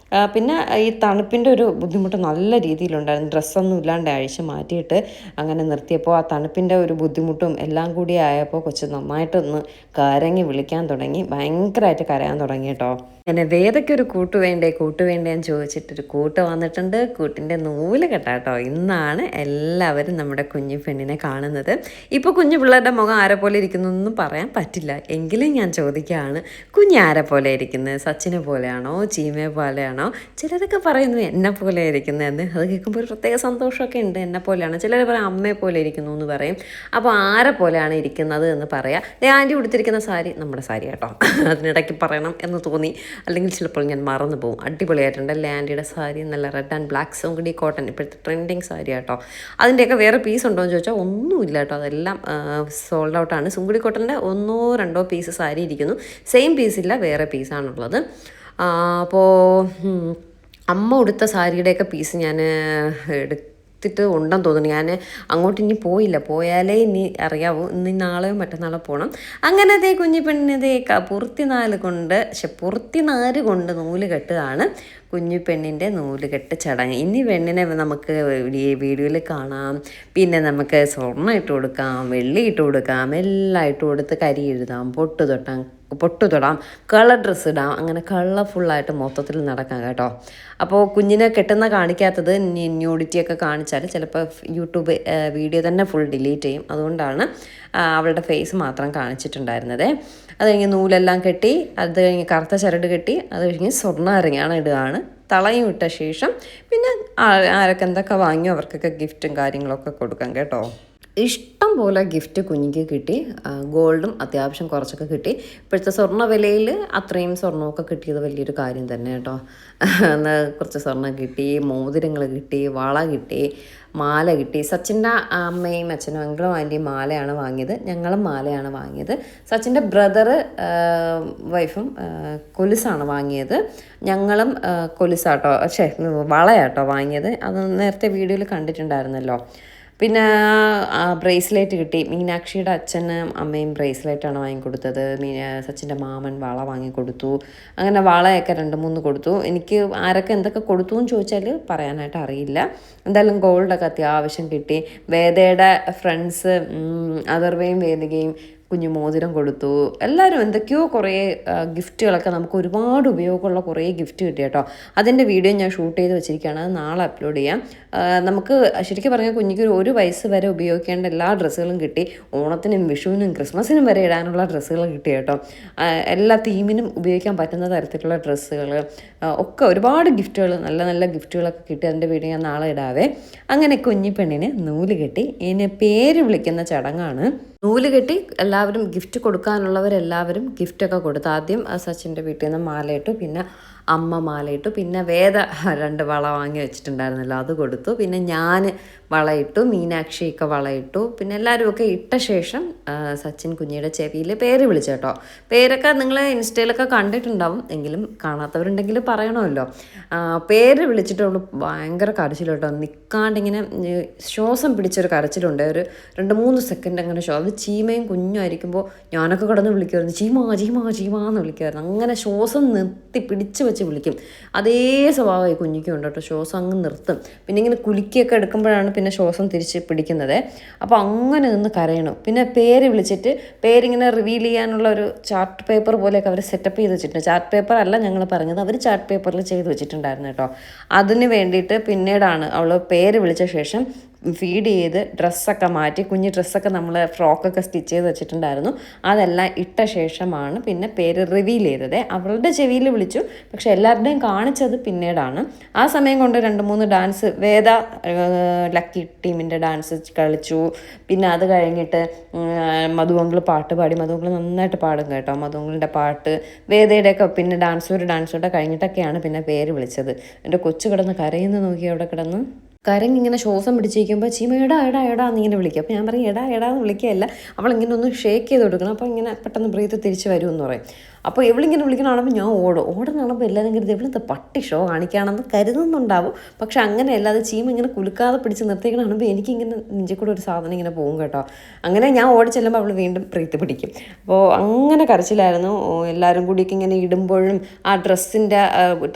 പിന്നെ ഈ തണുപ്പിൻ്റെ ഒരു ബുദ്ധിമുട്ട് നല്ല രീതിയിലുണ്ടായിരുന്നു. ഡ്രസ്സൊന്നും ഇല്ലാണ്ട് അഴിച്ച് മാറ്റിയിട്ട് അങ്ങനെ നിർത്തിയപ്പോൾ ആ തണുപ്പിൻ്റെ ഒരു ബുദ്ധിമുട്ടും എല്ലാം കൂടി ആയപ്പോൾ കൊച്ച് നന്നായിട്ടൊന്ന് കരങ്ങി വിളിക്കാൻ തുടങ്ങി. ഭയങ്കരമായിട്ട് കരയാൻ തുടങ്ങി കേട്ടോ. അങ്ങനെ വേദയ്ക്കൊരു കൂട്ട് വേണ്ടേന്ന് ചോദിച്ചിട്ടൊരു കൂട്ട് വന്നിട്ടുണ്ട്. കൂട്ടിൻ്റെ നൂല് കെട്ടാട്ടോ. ഇന്നാണ് എല്ലാവരും നമ്മുടെ കുഞ്ഞു പെണ്ണിനെ കാണുന്നത്. ഇപ്പോൾ കുഞ്ഞു പിള്ളേരുടെ മുഖം ആരെ പോലെ ഇരിക്കുന്നൊന്നും പറയാൻ പറ്റില്ല. എങ്കിലും ഞാൻ ചോദിക്കുകയാണ്, കുഞ്ഞാരെ പോലെ ഇരിക്കുന്നത്? സച്ചിനെ പോലെയാണോ, ചീമയെ പോലെയാണോ? ചിലരൊക്കെ പറയുന്നു എന്നെ പോലെ ഇരിക്കുന്നതെന്ന്. അത് കേൾക്കുമ്പോൾ ഒരു പ്രത്യേക സന്തോഷമൊക്കെ ഉണ്ട്. എന്നെ പോലെയാണ്. ചിലർ പറയും അമ്മയെ പോലെ ഇരിക്കുന്നു എന്ന് പറയും. അപ്പോൾ ആരെ പോലെയാണ് ഇരിക്കുന്നത് എന്ന് പറയാം. ആൻറ്റി ഉടുത്തിരിക്കുന്ന സാരി നമ്മുടെ സാരി കേട്ടോ. അതിനിടയ്ക്ക് പറയണം എന്ന് തോന്നി. അല്ലെങ്കിൽ ചിലപ്പോൾ ഞാൻ മറന്നു പോകും. അടിപൊളിയായിട്ടുണ്ട് അല്ലേ ആൻറ്റിയുടെ സാരി. നല്ല റെഡ് ആൻഡ് ബ്ലാക്ക് സോങ്കടി കോട്ടൺ, ഇപ്പോഴത്തെ ട്രെൻഡിങ് സാരി കേട്ടോ. അതിൻ്റെയൊക്കെ വേറെ പീസ് ഉണ്ടോ എന്ന് ചോദിച്ചാൽ ഒന്നുമില്ല കേട്ടോ. അതെല്ലാം സോൾഡ് ഔട്ടാണ്. സുങ്കുടി കോട്ടൻ്റെ 1-2 പീസ് സാരി ഇരിക്കുന്നു. സെയിം പീസില്ല, വേറെ പീസാണുള്ളത്. അപ്പോൾ അമ്മ ഉടുത്ത സാരിയുടെയൊക്കെ പീസ് ഞാൻ എടുത്തിട്ട് ഉണ്ടെന്ന് തോന്നുന്നു. ഞാൻ അങ്ങോട്ട് ഇനി പോയില്ല. പോയാലേ ഇനി അറിയാവൂ. ഇന്ന് നാളെയോ മറ്റന്നാളോ പോകണം. അങ്ങനത്തെ കുഞ്ഞു പെണ്ണിതേ പുറത്തിനാര് കൊണ്ട് നൂല് കെട്ടുകയാണ് കുഞ്ഞു പെണ്ണിൻ്റെ നൂലുകെട്ട് ചടങ്ങ്. ഇനി പെണ്ണിനെ നമുക്ക് വീഡിയോയിൽ കാണാം. പിന്നെ നമുക്ക് സ്വർണ്ണം ഇട്ട് കൊടുക്കാം, വെള്ളി ഇട്ട് കൊടുക്കാം, എല്ലാം ഇട്ട് കൊടുത്ത് കരി എഴുതാം, പൊട്ട് തൊടാം, കളർ ഡ്രസ്സ് ഇടാം. അങ്ങനെ കളർഫുള്ളായിട്ട് മൊത്തത്തിൽ നടക്കാം കേട്ടോ. അപ്പോൾ കുഞ്ഞിനെ കെട്ടുന്ന കാണിക്കാത്തത് ന്യൂഡിറ്റിയൊക്കെ കാണിച്ചാൽ ചിലപ്പോൾ യൂട്യൂബ് വീഡിയോ തന്നെ ഫുൾ ഡിലീറ്റ് ചെയ്യും. അതുകൊണ്ടാണ് അവളുടെ ഫേസ് മാത്രം കാണിച്ചിട്ടുണ്ടായിരുന്നത്. അത് കഴിഞ്ഞ് നൂലെല്ലാം കെട്ടി, അത് കഴിഞ്ഞ് കറുത്ത ചരട് കെട്ടി, അത് കഴിഞ്ഞ് സ്വർണ്ണ അരങ്ങാണ് ഇടുകയാണ്. തളയും ഇട്ട ശേഷം പിന്നെ ആരൊക്കെ എന്തൊക്കെ വാങ്ങിയോ അവർക്കൊക്കെ ഗിഫ്റ്റും കാര്യങ്ങളൊക്കെ കൊടുക്കാം കേട്ടോ. ഇഷ്ടം പോലെ ഗിഫ്റ്റ് കുഞ്ഞിക്ക് കിട്ടി. ഗോൾഡും അത്യാവശ്യം കുറച്ചൊക്കെ കിട്ടി. ഇപ്പോഴത്തെ സ്വർണ്ണ വിലയിൽ അത്രയും സ്വർണ്ണമൊക്കെ കിട്ടിയത് വലിയൊരു കാര്യം തന്നെ കേട്ടോ. കുറച്ച് സ്വർണ്ണം കിട്ടി, മോതിരങ്ങൾ കിട്ടി, വള കിട്ടി, മാല കിട്ടി. സച്ചിൻ്റെ അമ്മയും അച്ഛനും അങ്കിളും ആൻറ്റിയും മാലയാണ് വാങ്ങിയത്. ഞങ്ങളും മാലയാണ് വാങ്ങിയത്. സച്ചിൻ്റെ ബ്രദറ് വൈഫും കൊലുസാണ് വാങ്ങിയത്. ഞങ്ങളും കൊലുസാട്ടോ വളയാട്ടോ വാങ്ങിയത്. അത് നേരത്തെ വീഡിയോയിൽ കണ്ടിട്ടുണ്ടായിരുന്നല്ലോ. പിന്നെ ബ്രേസ്ലെറ്റ് കിട്ടി. മീനാക്ഷിയുടെ അച്ഛനും അമ്മയും ബ്രേസ്ലെറ്റാണ് വാങ്ങിക്കൊടുത്തത്. സച്ചിൻ്റെ മാമൻ വള വാങ്ങിക്കൊടുത്തു. അങ്ങനെ വളയൊക്കെ 2-3 കൊടുത്തു. എനിക്ക് ആരൊക്കെ എന്തൊക്കെ കൊടുത്തു എന്ന് ചോദിച്ചാൽ പറയാനായിട്ട് അറിയില്ല. എന്തായാലും ഗോൾഡൊക്കെ അത്യാവശ്യം കിട്ടി. വേദയുടെ ഫ്രണ്ട്സ് അഥർവയും വേദികയും കുഞ്ഞു മോതിരം കൊടുത്തു. എല്ലാവരും എന്തൊക്കെയോ കുറേ ഗിഫ്റ്റുകളൊക്കെ നമുക്ക് ഒരുപാട് ഉപയോഗമുള്ള കുറേ ഗിഫ്റ്റ് കിട്ടി കേട്ടോ. അതിൻ്റെ വീഡിയോ ഞാൻ ഷൂട്ട് ചെയ്ത് വെച്ചിരിക്കുകയാണ്, അത് നാളെ അപ്ലോഡ് ചെയ്യാം. നമുക്ക് ശരിക്കും പറഞ്ഞാൽ കുഞ്ഞിക്ക് ഒരു വയസ്സ് വരെ ഉപയോഗിക്കേണ്ട എല്ലാ ഡ്രസ്സുകളും കിട്ടി. ഓണത്തിനും വിഷുവിനും ക്രിസ്മസിനും വരെ ഇടാനുള്ള ഡ്രസ്സുകൾ കിട്ടി കേട്ടോ. എല്ലാ തീമിനും ഉപയോഗിക്കാൻ പറ്റുന്ന തരത്തിലുള്ള ഡ്രസ്സുകൾ ഒക്കെ ഒരുപാട് ഗിഫ്റ്റുകൾ, നല്ല നല്ല ഗിഫ്റ്റുകളൊക്കെ കിട്ടി. അതിൻ്റെ വീഡിയോ ഞാൻ നാളെ ഇടാവേ. അങ്ങനെ കുഞ്ഞിപ്പെണ്ണിന് നൂല് കെട്ടി ഇനി പേര് വിളിക്കുന്ന ചടങ്ങാണ്. നൂല് കെട്ടി എല്ലാവരും ഗിഫ്റ്റ് കൊടുക്കാനുള്ളവരെല്ലാവരും ഗിഫ്റ്റൊക്കെ കൊടുത്തു. ആദ്യം സച്ചിൻ്റെ വീട്ടിൽ നിന്ന് മാലയിട്ടു, പിന്നെ അമ്മ മാലയിട്ടു, പിന്നെ വേദ 2 വള വാങ്ങി വെച്ചിട്ടുണ്ടായിരുന്നല്ലോ അത് കൊടുത്തു, പിന്നെ ഞാൻ വളയിട്ടു, മീനാക്ഷിയൊക്കെ വളയിട്ടു. പിന്നെ എല്ലാവരും ഇട്ട ശേഷം സച്ചിൻ കുഞ്ഞിയുടെ ചെവിയിൽ പേര് വിളിച്ചു കേട്ടോ. പേരൊക്കെ നിങ്ങൾ ഇൻസ്റ്റയിലൊക്കെ കണ്ടിട്ടുണ്ടാവും, എങ്കിലും കാണാത്തവരുണ്ടെങ്കിൽ പറയണമല്ലോ. പേര് വിളിച്ചിട്ട് അവൾ ഭയങ്കര കരച്ചിൽ കേട്ടോ, നിൽക്കാണ്ടിങ്ങനെ ശ്വാസം പിടിച്ചൊരു കരച്ചിലുണ്ട്. ഒരു 2-3 സെക്കൻഡ് അങ്ങനെ അത് ചീമയും കുഞ്ഞുമായിരിക്കുമ്പോൾ ഞാനൊക്കെ കിടന്ന് വിളിക്കുമായിരുന്നു, ചീമാ ചീമാ ചീമാ എന്ന് വിളിക്കുമായിരുന്നു. അങ്ങനെ ശ്വാസം നിർത്തി പിടിച്ച് വെച്ച് വിളിക്കും. അതേ സ്വഭാവമായി കുഞ്ഞിക്കും ഉണ്ട് കേട്ടോ, ശ്വാസം അങ്ങ് നിർത്തും. പിന്നെ ഇങ്ങനെ കുലുക്കിയൊക്കെ എടുക്കുമ്പോഴാണ് പിന്നെ ശ്വാസം തിരിച്ച് പിടിക്കുന്നത്. അപ്പോൾ അങ്ങനെ നിന്ന് കരയണം. പിന്നെ പേര് വിളിച്ചിട്ട് പേരിങ്ങനെ റിവീൽ ചെയ്യാനുള്ള ഒരു ചാർട്ട് പേപ്പർ പോലെയൊക്കെ അവർ സെറ്റപ്പ് ചെയ്ത് വെച്ചിട്ടുണ്ട്. ചാർട്ട് പേപ്പർ അല്ല ഞങ്ങൾ പറഞ്ഞത്, അവർ ചാർട്ട് പേപ്പറിൽ ചെയ്ത് വെച്ചിട്ടുണ്ടായിരുന്നു കേട്ടോ. അതിന് വേണ്ടിയിട്ട് പിന്നീടാണ് അവൾ പേര് വിളിച്ച ശേഷം ഫീഡ് ചെയ്ത് ഡ്രസ്സൊക്കെ മാറ്റി, കുഞ്ഞ് ഡ്രസ്സൊക്കെ നമ്മൾ ഫ്രോക്കൊക്കെ സ്റ്റിച്ച് ചെയ്ത് വെച്ചിട്ടുണ്ടായിരുന്നു, അതെല്ലാം ഇട്ട ശേഷമാണ് പിന്നെ പേര് റിവീൽ ചെയ്തത്. അവളുടെ ചെവിയിൽ വിളിച്ചു, പക്ഷെ എല്ലാവരുടെയും കാണിച്ചത് പിന്നീടാണ്. ആ സമയം കൊണ്ട് 2-3 ഡാൻസ് വേദ ലക്കി ടീമിൻ്റെ ഡാൻസ് കളിച്ചു. പിന്നെ അത് കഴിഞ്ഞിട്ട് മധുവങ്കിൾ പാട്ട് പാടി. മധുവങ്കിൾ നന്നായിട്ട് പാടും കേട്ടോ. മധുവങ്കിളിൻ്റെ പാട്ട്, വേദയുടെയൊക്കെ പിന്നെ ഡാൻസോടെ കഴിഞ്ഞിട്ടൊക്കെയാണ് പിന്നെ പേര് വിളിച്ചത്. എൻ്റെ കൊച്ചു കിടന്ന് കരയുന്ന നോക്കി അവിടെ കിടന്ന് കരങ്ങിങ്ങനെ ശ്വാസം പിടിച്ചിരിക്കുമ്പോൾ ചീമ എടാ എടാ എടാ എന്നിങ്ങനെ വിളിക്കും. അപ്പോൾ ഞാൻ പറയും എടാ എടാ എന്ന് വിളിക്കുകയല്ല, അവളിങ്ങനെ ഒന്ന് ഷേക്ക് ചെയ്ത് കൊടുക്കണം. അപ്പോൾ ഇങ്ങനെ പെട്ടെന്ന് ബ്രീത്ത് തിരിച്ച് വരുമെന്ന് പറയും. അപ്പോൾ എവളിങ്ങനെ വിളിക്കുന്ന കാണുമ്പോൾ ഞാൻ ഓടുന്ന കാണുമ്പോൾ എല്ലാവരും കരുതി എവിടുത്തെ പട്ടി ഷോ കാണിക്കുകയാണെന്ന് കരുതുന്നുണ്ടാവും. പക്ഷെ അങ്ങനെയല്ല, അത് ചീമ ഇങ്ങനെ കുലുക്കാതെ പിടിച്ച് നിർത്തിക്കണ കാണുമ്പോൾ എനിക്കിങ്ങനെ നെഞ്ചിൽ കൂടെ ഒരു സാധനം ഇങ്ങനെ പോകും കേട്ടോ. അങ്ങനെ ഞാൻ ഓടി ചെല്ലുമ്പോൾ അവൾ വീണ്ടും ബ്രീത്ത് പിടിക്കും. അപ്പോൾ അങ്ങനെ കരച്ചിലായിരുന്നു. എല്ലാവരും കൂടിയൊക്കെ ഇങ്ങനെ ഇടുമ്പോഴും ആ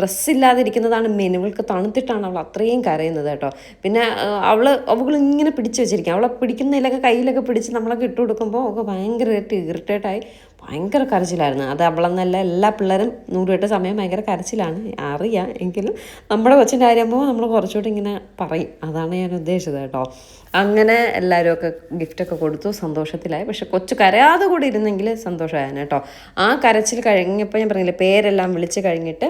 ഡ്രസ്സില്ലാതിരിക്കുന്നതാണ് മെയിൻ. ഇവൾക്ക് തണുത്തിട്ടാണ് അവൾ അത്രയും കരയുന്നത് കേട്ടോ. പിന്നെ അവളിങ്ങനെ പിടിച്ച് വെച്ചിരിക്കും. അവളെ പിടിക്കുന്നതിലൊക്കെ കയ്യിലൊക്കെ പിടിച്ച് നമ്മളൊക്കെ ഇട്ട് കൊടുക്കുമ്പോൾ അവൾക്ക് ഭയങ്കരമായിട്ട് ഇറിറ്റേറ്റായി ഭയങ്കര കരച്ചിലായിരുന്നു. അത് അവളെന്നല്ല, എല്ലാ പിള്ളേരും 108 സമയം ഭയങ്കര കരച്ചിലാണ് അറിയാം. എങ്കിലും നമ്മുടെ കൊച്ചിൻ്റെ കാര്യമാകുമ്പോൾ നമ്മൾ കുറച്ചുകൂടി ഇങ്ങനെ പറയും, അതാണ് ഞാൻ ഉദ്ദേശിച്ചത് കേട്ടോ. അങ്ങനെ എല്ലാവരും ഗിഫ്റ്റൊക്കെ കൊടുത്തു, സന്തോഷത്തിലായി. പക്ഷെ കൊച്ചു കരയാതെ കൂടി ഇരുന്നെങ്കിൽ സന്തോഷമായാണ് കേട്ടോ. ആ കരച്ചിൽ കഴിഞ്ഞപ്പോൾ ഞാൻ പറഞ്ഞില്ലേ പേരെല്ലാം വിളിച്ച് കഴിഞ്ഞിട്ട്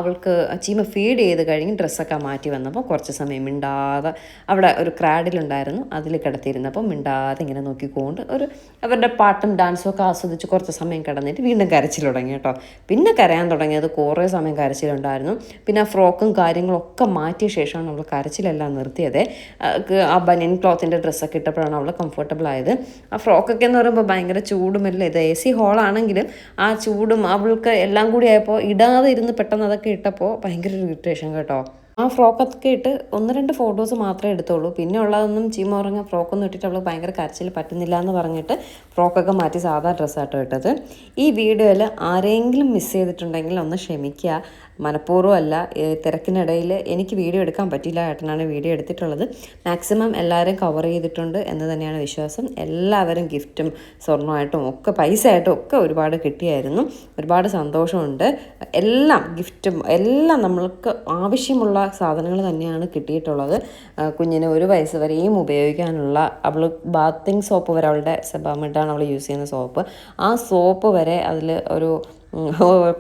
അവൾക്ക് ചീമ ഫീഡ് ചെയ്ത് കഴിഞ്ഞ് ഡ്രസ്സൊക്കെ മാറ്റി വന്നപ്പോൾ കുറച്ച് സമയം മിണ്ടാതെ അവിടെ ഒരു ക്രാഡിലുണ്ടായിരുന്നു, അതിൽ കിടത്തിയിരുന്നപ്പോൾ മിണ്ടാതെ ഇങ്ങനെ നോക്കിക്കൊണ്ട് അവരുടെ പാട്ടും ഡാൻസും ഒക്കെ ആസ്വദിച്ച് കുറച്ച് സമയം കിടന്നിട്ട് വീണ്ടും കരച്ചിൽ തുടങ്ങി കേട്ടോ. പിന്നെ കരയാൻ തുടങ്ങിയത് കുറേ സമയം കരച്ചിലുണ്ടായിരുന്നു. പിന്നെ ആ ഫ്രോക്കും കാര്യങ്ങളൊക്കെ മാറ്റിയ ശേഷമാണ് നമ്മൾ കരച്ചിലെല്ലാം നിർത്തിയത്. ആ ബനിയൻ ക്ലോത്തിൻ്റെ ഡ്രസ്സൊക്കെ ഇട്ടപ്പോഴാണ് അവൾ കംഫർട്ടബിൾ ആയത്. ആ ഫ്രോക്കൊക്കെ എന്ന് പറയുമ്പോൾ ഭയങ്കര ചൂടുമല്ല, ഇത് AC ഹോളാണെങ്കിലും ആ ചൂടും അവൾക്ക് എല്ലാം കൂടി ആയപ്പോൾ ഇടാതെ ഇരുന്ന് പെട്ടെന്ന് അതൊക്കെ ഇട്ടപ്പോൾ ഭയങ്കര ഇറിറ്റേഷൻ കേട്ടോ. ആ ഫ്രോക്കൊക്കെ ഇട്ട് 1-2 ഫോട്ടോസ് മാത്രമേ എടുത്തുള്ളൂ. പിന്നെ ഉള്ളതൊന്നും ചീമ പറഞ്ഞ ഫ്രോക്കൊന്നും ഇട്ടിട്ട് അവൾ ഭയങ്കര കരച്ചിൽ പറ്റുന്നില്ല എന്ന് പറഞ്ഞിട്ട് ഫ്രോക്കൊക്കെ മാറ്റി സാധാ ഡ്രസ്സാട്ടോ ഇട്ടത്. ഈ വീഡിയോയിൽ ആരെങ്കിലും മിസ് ചെയ്തിട്ടുണ്ടെങ്കിൽ ഒന്ന് ക്ഷമിക്കുക. മനഃപൂർവ്വമല്ല, തിരക്കിനിടയിൽ എനിക്ക് വീഡിയോ എടുക്കാൻ പറ്റിയില്ല, ഏട്ടനാണ് വീഡിയോ എടുത്തിട്ടുള്ളത്. മാക്സിമം എല്ലാവരും കവർ ചെയ്തിട്ടുണ്ട് എന്ന് തന്നെയാണ് വിശ്വാസം. എല്ലാവരും ഗിഫ്റ്റും സ്വർണ്ണമായിട്ടും ഒക്കെ പൈസ ആയിട്ടും ഒക്കെ ഒരുപാട് കിട്ടിയായിരുന്നു. ഒരുപാട് സന്തോഷമുണ്ട്. എല്ലാം ഗിഫ്റ്റും എല്ലാം നമ്മൾക്ക് ആവശ്യമുള്ള സാധനങ്ങൾ തന്നെയാണ് കിട്ടിയിട്ടുള്ളത്. കുഞ്ഞിന് 1 വയസ്സ് വരെയും ഉപയോഗിക്കാനുള്ള അവൾ ബാത്തിങ് സോപ്പ് വരെ, അവളുടെ സെബാമിഡാണ് അവൾ യൂസ് ചെയ്യുന്ന സോപ്പ്, ആ സോപ്പ് വരെ അതിൽ ഒരു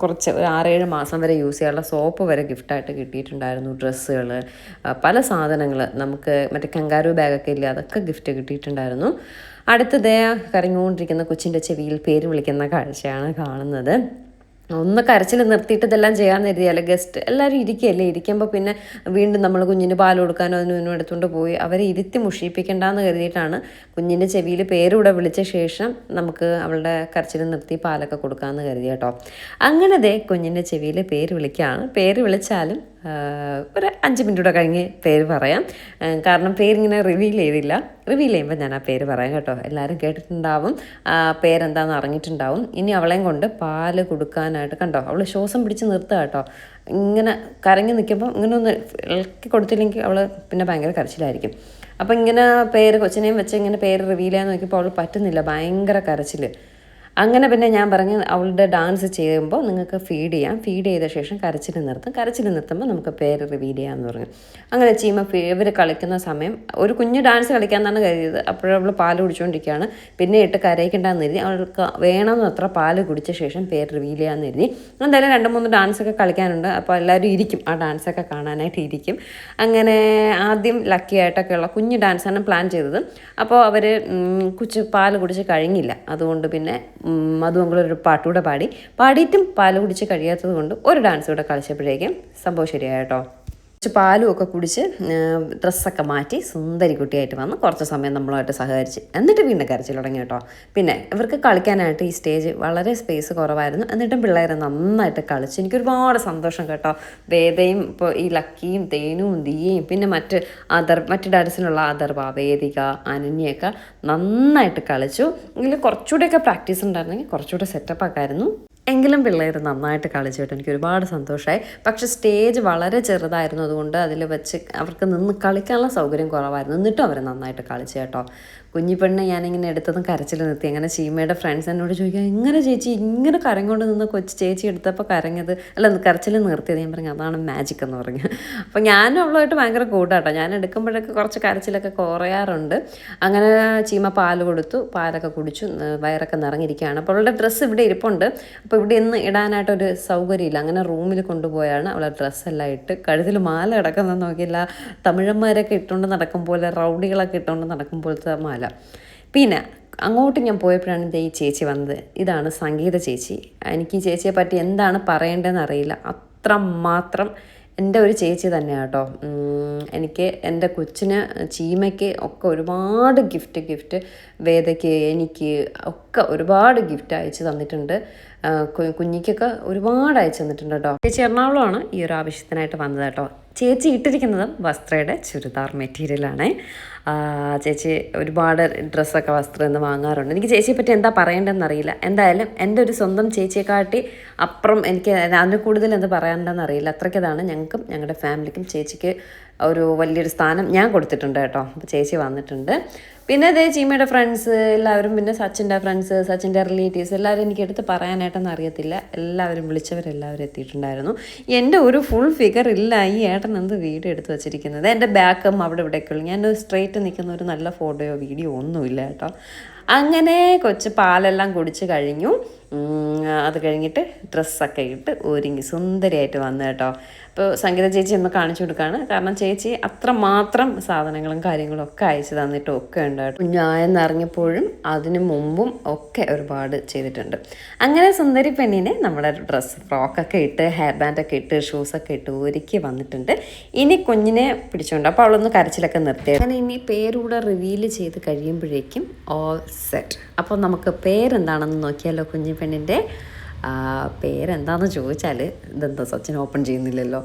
കുറച്ച് 6-7 മാസം വരെ യൂസ് ചെയ്യാനുള്ള സോപ്പ് വരെ ഗിഫ്റ്റായിട്ട് കിട്ടിയിട്ടുണ്ടായിരുന്നു. ഡ്രസ്സുകൾ, പല സാധനങ്ങൾ, നമുക്ക് മറ്റേ കങ്കാരു ബാഗൊക്കെ ഇല്ലേ, അതൊക്കെ ഗിഫ്റ്റ് കിട്ടിയിട്ടുണ്ടായിരുന്നു. അടുത്തതേ കരഞ്ഞുകൊണ്ടിരിക്കുന്ന കൊച്ചിൻ്റെ ചെവിയിൽ പേര് വിളിക്കുന്ന കാഴ്ചയാണ് കാണുന്നത്. ഒന്ന് കരച്ചിൽ നിർത്തിയിട്ട് ഇതെല്ലാം ചെയ്യാമെന്ന് കരുതിയാൽ ഗസ്റ്റ് എല്ലാവരും ഇരിക്കുകയല്ലേ, ഇരിക്കുമ്പോൾ പിന്നെ വീണ്ടും നമ്മൾ കുഞ്ഞിന് പാൽ കൊടുക്കാനോ അതിനും എടുത്തുകൊണ്ട് പോയി അവരെ ഇരുത്തി മുഷിപ്പിക്കേണ്ടെന്ന് കരുതിയിട്ടാണ് കുഞ്ഞിൻ്റെ ചെവിയിൽ പേരൂടെ വിളിച്ച ശേഷം നമുക്ക് അവളുടെ കരച്ചിൽ നിർത്തി പാലൊക്കെ കൊടുക്കാമെന്ന് കരുതി കേട്ടോ. അങ്ങനെ കുഞ്ഞിൻ്റെ ചെവിയിൽ പേര് വിളിക്കുകയാണ്. പേര് വിളിച്ചാലും ഒരു 5 മിനിറ്റ് കഴിഞ്ഞ് പേര് പറയാം. കാരണം പേരിങ്ങനെ റിവീൽ ചെയ്തില്ല. റിവീൽ ചെയ്യുമ്പോൾ ഞാൻ ആ പേര് പറയാം കേട്ടോ. എല്ലാവരും കേട്ടിട്ടുണ്ടാവും, പേരെന്താണെന്ന് അറിഞ്ഞിട്ടുണ്ടാവും. ഇനി അവളെയും കൊണ്ട് പാല് കൊടുക്കാനായിട്ട് കണ്ടോ, അവൾ ശ്വാസം പിടിച്ച് നിർത്തുക കേട്ടോ. ഇങ്ങനെ കരഞ്ഞ് നിൽക്കുമ്പോൾ ഇങ്ങനെ ഒന്ന് ഇളക്കി കൊടുത്തില്ലെങ്കിൽ അവൾ പിന്നെ ഭയങ്കര കരച്ചിലായിരിക്കും. അപ്പോൾ ഇങ്ങനെ കൊച്ചിനെയും വെച്ച് ഇങ്ങനെ പേര് റിവീൽ ചെയ്യാൻ നോക്കിയപ്പോൾ അവൾ പറ്റുന്നില്ല, ഭയങ്കര കരച്ചിൽ. അങ്ങനെ പിന്നെ ഞാൻ പറഞ്ഞു അവളുടെ ഡാൻസ് ചെയ്യുമ്പോൾ നിങ്ങൾക്ക് ഫീഡ് ചെയ്ത ശേഷം കരച്ചിൽ നിർത്തുമ്പോൾ നമുക്ക് പേര് റിവീൽ ചെയ്യാമെന്ന് പറഞ്ഞു. അങ്ങനെ ചീമ ഇവർ കളിക്കുന്ന സമയം ഒരു കുഞ്ഞ് ഡാൻസ് കളിക്കാമെന്നാണ് കരുതിയത്. അപ്പോഴവൾ പാല് കുടിച്ചുകൊണ്ടിരിക്കുകയാണ്. പിന്നെ ഇട്ട് കരയിക്കണ്ടെന്ന് കരുതി അവൾക്ക് വേണമെന്ന് അത്ര പാല് കുടിച്ച ശേഷം പേര് റിവീൽ ചെയ്യാമെന്ന് കരുതി. എന്തായാലും 2-3 ഡാൻസൊക്കെ കളിക്കാനുണ്ട്. അപ്പോൾ എല്ലാവരും ഇരിക്കും, ആ ഡാൻസൊക്കെ കാണാനായിട്ട് ഇരിക്കും. അങ്ങനെ ആദ്യം ലക്കി ആയിട്ടൊക്കെയുള്ള കുഞ്ഞ് ഡാൻസാണ് പ്ലാൻ ചെയ്തത്. അപ്പോൾ അവർ പാല് കുടിച്ച് കഴിഞ്ഞില്ല. അതുകൊണ്ട് പിന്നെ മധുമംഗളൊരു പാട്ടുകൂടെ പാടിയിട്ടും പാല് കുടിച്ച് കഴിയാത്തത് കൊണ്ട് ഒരു ഡാൻസ് കൂടെ കളിച്ചപ്പോഴേക്കും സംഭവം ശരിയായിട്ടോ. കുറച്ച് പാലും ഒക്കെ കുടിച്ച് ഡ്രസ്സൊക്കെ മാറ്റി സുന്ദരി കുട്ടിയായിട്ട് വന്ന് കുറച്ച് സമയം നമ്മളുമായിട്ട് സഹകരിച്ച് എന്നിട്ട് വീണ്ടും കരച്ചിൽ തുടങ്ങി കേട്ടോ. പിന്നെ ഇവർക്ക് കളിക്കാനായിട്ട് ഈ സ്റ്റേജ് വളരെ സ്പേസ് കുറവായിരുന്നു. എന്നിട്ടും പിള്ളേർ നന്നായിട്ട് കളിച്ചു. എനിക്കൊരുപാട് സന്തോഷം കേട്ടോ. വേദയും ഇപ്പോൾ ഈ ലക്കിയും തേനും ദിയയും പിന്നെ മറ്റ് ഡാൻസിനുള്ള വേദിക അനന്യയൊക്കെ നന്നായിട്ട് കളിച്ചു. എങ്കിലും കുറച്ചുകൂടെയൊക്കെ പ്രാക്ടീസ് ഉണ്ടായിരുന്നെങ്കിൽ കുറച്ചുകൂടെ സെറ്റപ്പ് ആക്കായിരുന്നു. എങ്കിലും പിള്ളേർ നന്നായിട്ട് കളിച്ചു കേട്ടോ. എനിക്ക് ഒരുപാട് സന്തോഷമായി. പക്ഷേ സ്റ്റേജ് വളരെ ചെറുതായിരുന്നു, അതുകൊണ്ട് അതിൽ വെച്ച് അവർക്ക് നിന്ന് കളിക്കാനുള്ള സൗകര്യം കുറവായിരുന്നു. എന്നിട്ടും അവർ നന്നായിട്ട് കളിച്ചു കേട്ടോ. കുഞ്ഞിപ്പെണ്ണ് ഞാനിങ്ങനെ എടുത്തതും കരച്ചിൽ നിർത്തി. അങ്ങനെ ചീമയുടെ ഫ്രണ്ട്സ് എന്നോട് ചോദിക്കുക, എങ്ങനെ ചേച്ചി ഇങ്ങനെ കരങ്ങോണ്ട് നിന്ന് കൊച്ചു ചേച്ചി എടുത്തപ്പോൾ കരച്ചിൽ നിർത്തിയത്? ഞാൻ പറഞ്ഞു അതാണ് മാജിക് എന്ന് പറഞ്ഞു. അപ്പോൾ ഞാനും അവളുമായിട്ട് ഭയങ്കര കൂട്ടാട്ടോ. ഞാൻ എടുക്കുമ്പോഴൊക്കെ കുറച്ച് കരച്ചിലൊക്കെ കുറയാറുണ്ട്. അങ്ങനെ ചീമ പാല് കൊടുത്തു, പാലൊക്കെ കുടിച്ചു, വയറൊക്കെ നിറഞ്ഞിരിക്കുകയാണ്. അപ്പോൾ അവളുടെ ഡ്രസ്സ് ഇവിടെ ഇരിപ്പുണ്ട്. അപ്പോൾ ഇവിടെ ഇന്ന് ഇടാനായിട്ടൊരു സൗകര്യമില്ല. അങ്ങനെ റൂമിൽ കൊണ്ടുപോയാണ് അവളെ ഡ്രസ്സെല്ലാം ഇട്ട് കഴുത്തിൽ മാല കിടക്കുന്നത് നോക്കിയില്ല. തമിഴന്മാരൊക്കെ ഇട്ടുകൊണ്ട് നടക്കും പോലെ, റൗഡികളൊക്കെ ഇട്ടുകൊണ്ട് നടക്കും പോലത്തെ മാല. പിന്നെ അങ്ങോട്ട് ഞാൻ പോയപ്പോഴാണ് ഈ ചേച്ചി വന്നത്. ഇതാണ് സംഗീത ചേച്ചി. എനിക്ക് ഈ ചേച്ചിയെ പറ്റി എന്താണ് പറയേണ്ടതെന്ന് അറിയില്ല. അത്രമാത്രം എൻ്റെ ഒരു ചേച്ചി തന്നെയാണ് കേട്ടോ. എനിക്ക് എൻ്റെ കൊച്ചിന് ചീമയ്ക്ക് ഒക്കെ ഒരുപാട് ഗിഫ്റ്റ് വേദയ്ക്ക് എനിക്ക് ഒക്കെ ഒരുപാട് ഗിഫ്റ്റ് അയച്ചു തന്നിട്ടുണ്ട്. കുഞ്ഞിക്കൊക്കെ ഒരുപാട് അയച്ചു തന്നിട്ടുണ്ട് കേട്ടോ. ചേച്ചി എറണാകുളമാണ് ഈ ഒരു ആവശ്യത്തിനായിട്ട് വന്നത് കേട്ടോ. ചേച്ചി ഇട്ടിരിക്കുന്നതും വസ്ത്രയുടെ ചുരിദാർ മെറ്റീരിയലാണ്. ചേച്ചി ഒരുപാട് ഡ്രസ്സൊക്കെ വസ്ത്രം എന്ന് വാങ്ങാറുണ്ട്. എനിക്ക് ചേച്ചിയെ പറ്റി എന്താ പറയേണ്ടതെന്ന് അറിയില്ല. എന്തായാലും എൻ്റെ ഒരു സ്വന്തം ചേച്ചിയെക്കാട്ടി അപ്പുറം എനിക്ക് അതിന് കൂടുതൽ എന്ത് പറയാനുണ്ടെന്ന് അറിയില്ല. അത്രയ്ക്കതാണ് ഞങ്ങൾക്കും ഞങ്ങളുടെ ഫാമിലിക്കും ചേച്ചിക്ക് ഒരു വലിയൊരു സ്ഥാനം ഞാൻ കൊടുത്തിട്ടുണ്ട് കേട്ടോ. അപ്പോൾ ചേച്ചി വന്നിട്ടുണ്ട്. പിന്നെ അതേ ചീമയുടെ ഫ്രണ്ട്സ് എല്ലാവരും, പിന്നെ സച്ചിൻ്റെ ഫ്രണ്ട്സ്, സച്ചിൻ്റെ റിലേറ്റീവ്സ് എല്ലാവരും എനിക്ക് എടുത്ത് പറയാനായിട്ടൊന്നും അറിയത്തില്ല. എല്ലാവരും വിളിച്ചവരെല്ലാവരും എത്തിയിട്ടുണ്ടായിരുന്നു. എൻ്റെ ഒരു ഫുൾ ഫിഗർ ഇല്ല. ഈ ഏട്ടൻ എന്ത് വീഡിയോ എടുത്ത് വെച്ചിരിക്കുന്നത്. എൻ്റെ ബാക്കും അവിടെ ഇവിടെയൊക്കെ ഉള്ളു. ഞാൻ സ്ട്രെയിറ്റ് നിൽക്കുന്ന ഒരു നല്ല ഫോട്ടോയോ വീഡിയോ ഒന്നുമില്ല കേട്ടോ. അങ്ങനെ കൊച്ച് പാലെല്ലാം കുടിച്ച് കഴിഞ്ഞു. അത് കഴിഞ്ഞിട്ട് ഡ്രസ്സൊക്കെ ഇട്ട് ഒരുങ്ങി സുന്ദരിയായിട്ട് വന്നു കേട്ടോ. അപ്പോൾ സംഗീത ചേച്ചി ഒന്ന് കാണിച്ചു കൊടുക്കുകയാണ്. കാരണം ചേച്ചി അത്രമാത്രം സാധനങ്ങളും കാര്യങ്ങളും ഒക്കെ അയച്ചു തന്നിട്ടും ഒക്കെ ഉണ്ട് കേട്ടോ. കുഞ്ഞായെന്നിറങ്ങിയപ്പോഴും അതിന് മുമ്പും ഒക്കെ ഒരുപാട് ചെയ്തിട്ടുണ്ട്. അങ്ങനെ സുന്ദരി പെണ്ണിനെ നമ്മുടെ ഫ്രോക്കൊക്കെ ഇട്ട് ഹെയർ ബാൻഡൊക്കെ ഇട്ട് ഷൂസൊക്കെ ഇട്ട് ഒരുക്കി വന്നിട്ടുണ്ട്. ഇനി കുഞ്ഞിനെ പിടിച്ചുകൊണ്ട് അപ്പോൾ അവളൊന്ന് കരച്ചിലൊക്കെ നിർത്തി. അങ്ങനെ ഇനി പേരൂടെ റിവീൽ ചെയ്ത് കഴിയുമ്പോഴേക്കും ഓൾ സെറ്റ്. അപ്പോൾ നമുക്ക് പേരെന്താണെന്ന് നോക്കിയാലോ. കുഞ്ഞു പെണ്ണിൻ്റെ പേരെന്താണെന്ന് ചോദിച്ചാൽ ഇതെന്താ സച്ചിൻ ഓപ്പൺ ചെയ്യുന്നില്ലല്ലോ.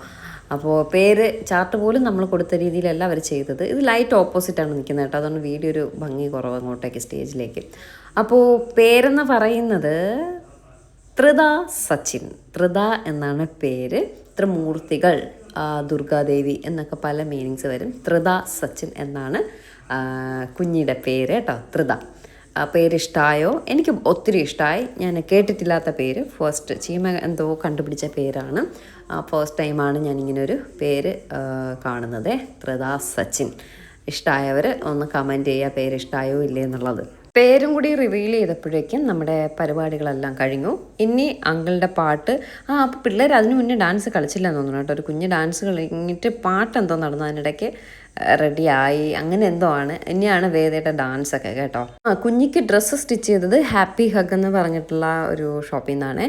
അപ്പോൾ പേര് ചാർട്ട് പോലും നമ്മൾ കൊടുത്ത രീതിയിലല്ല അവർ ചെയ്തത്. ഇത് ലൈറ്റ് ഓപ്പോസിറ്റാണ് നിൽക്കുന്നത് കേട്ടോ. അതുകൊണ്ട് വീഡിയോ ഒരു ഭംഗി കുറവ് അങ്ങോട്ടേക്ക് സ്റ്റേജിലേക്ക്. അപ്പോൾ പേരെന്ന് പറയുന്നത് ത്രിത സച്ചിൻ. ത്രിത എന്നാണ് പേര്. ത്രിമൂർത്തികൾ, ദുർഗാദേവി എന്നൊക്കെ പല മീനിങ്സ് വരും. ത്രിത സച്ചിൻ എന്നാണ് കുഞ്ഞിയുടെ പേര് കേട്ടോ. ത്രിത പേരിഷ്ടമായോ? എനിക്ക് ഒത്തിരി ഇഷ്ടമായി. ഞാൻ കേട്ടിട്ടില്ലാത്ത പേര്. ഫസ്റ്റ് ചീമ എന്തോ കണ്ടുപിടിച്ച പേരാണ്. ഫസ്റ്റ് ടൈമാണ് ഞാനിങ്ങനൊരു പേര് കാണുന്നത്. ത്രിത സച്ചിൻ. ഇഷ്ടമായവർ ഒന്ന് കമൻറ്റ് ചെയ്യുക പേരിഷ്ടമായോ ഇല്ലേ എന്നുള്ളത്. പേരും കൂടി റിവീൽ ചെയ്തപ്പോഴേക്കും നമ്മുടെ പരിപാടികളെല്ലാം കഴിഞ്ഞു. ഇനി അങ്കിളുടെ പാട്ട്. അപ്പോൾ പിള്ളേർ അതിന് മുന്നേ ഡാൻസ് കളിച്ചില്ലെന്ന് തോന്നുന്നു കേട്ടോ. ഒരു കുഞ്ഞ് ഡാൻസ് കഴിഞ്ഞിട്ട് പാട്ടെന്തോ നടന്നു. അതിനിടയ്ക്ക് റെഡിയായി അങ്ങനെ എന്തോ ആണ്. ഇനിയാണ് വേദയുടെ ഡാൻസൊക്കെ കേട്ടോ. കുഞ്ഞിക്ക് ഡ്രസ്സ് സ്റ്റിച്ച് ചെയ്തത് ഹാപ്പി ഹഗ് എന്ന് പറഞ്ഞിട്ടുള്ള ഒരു ഷോപ്പിൽ നിന്നാണ്.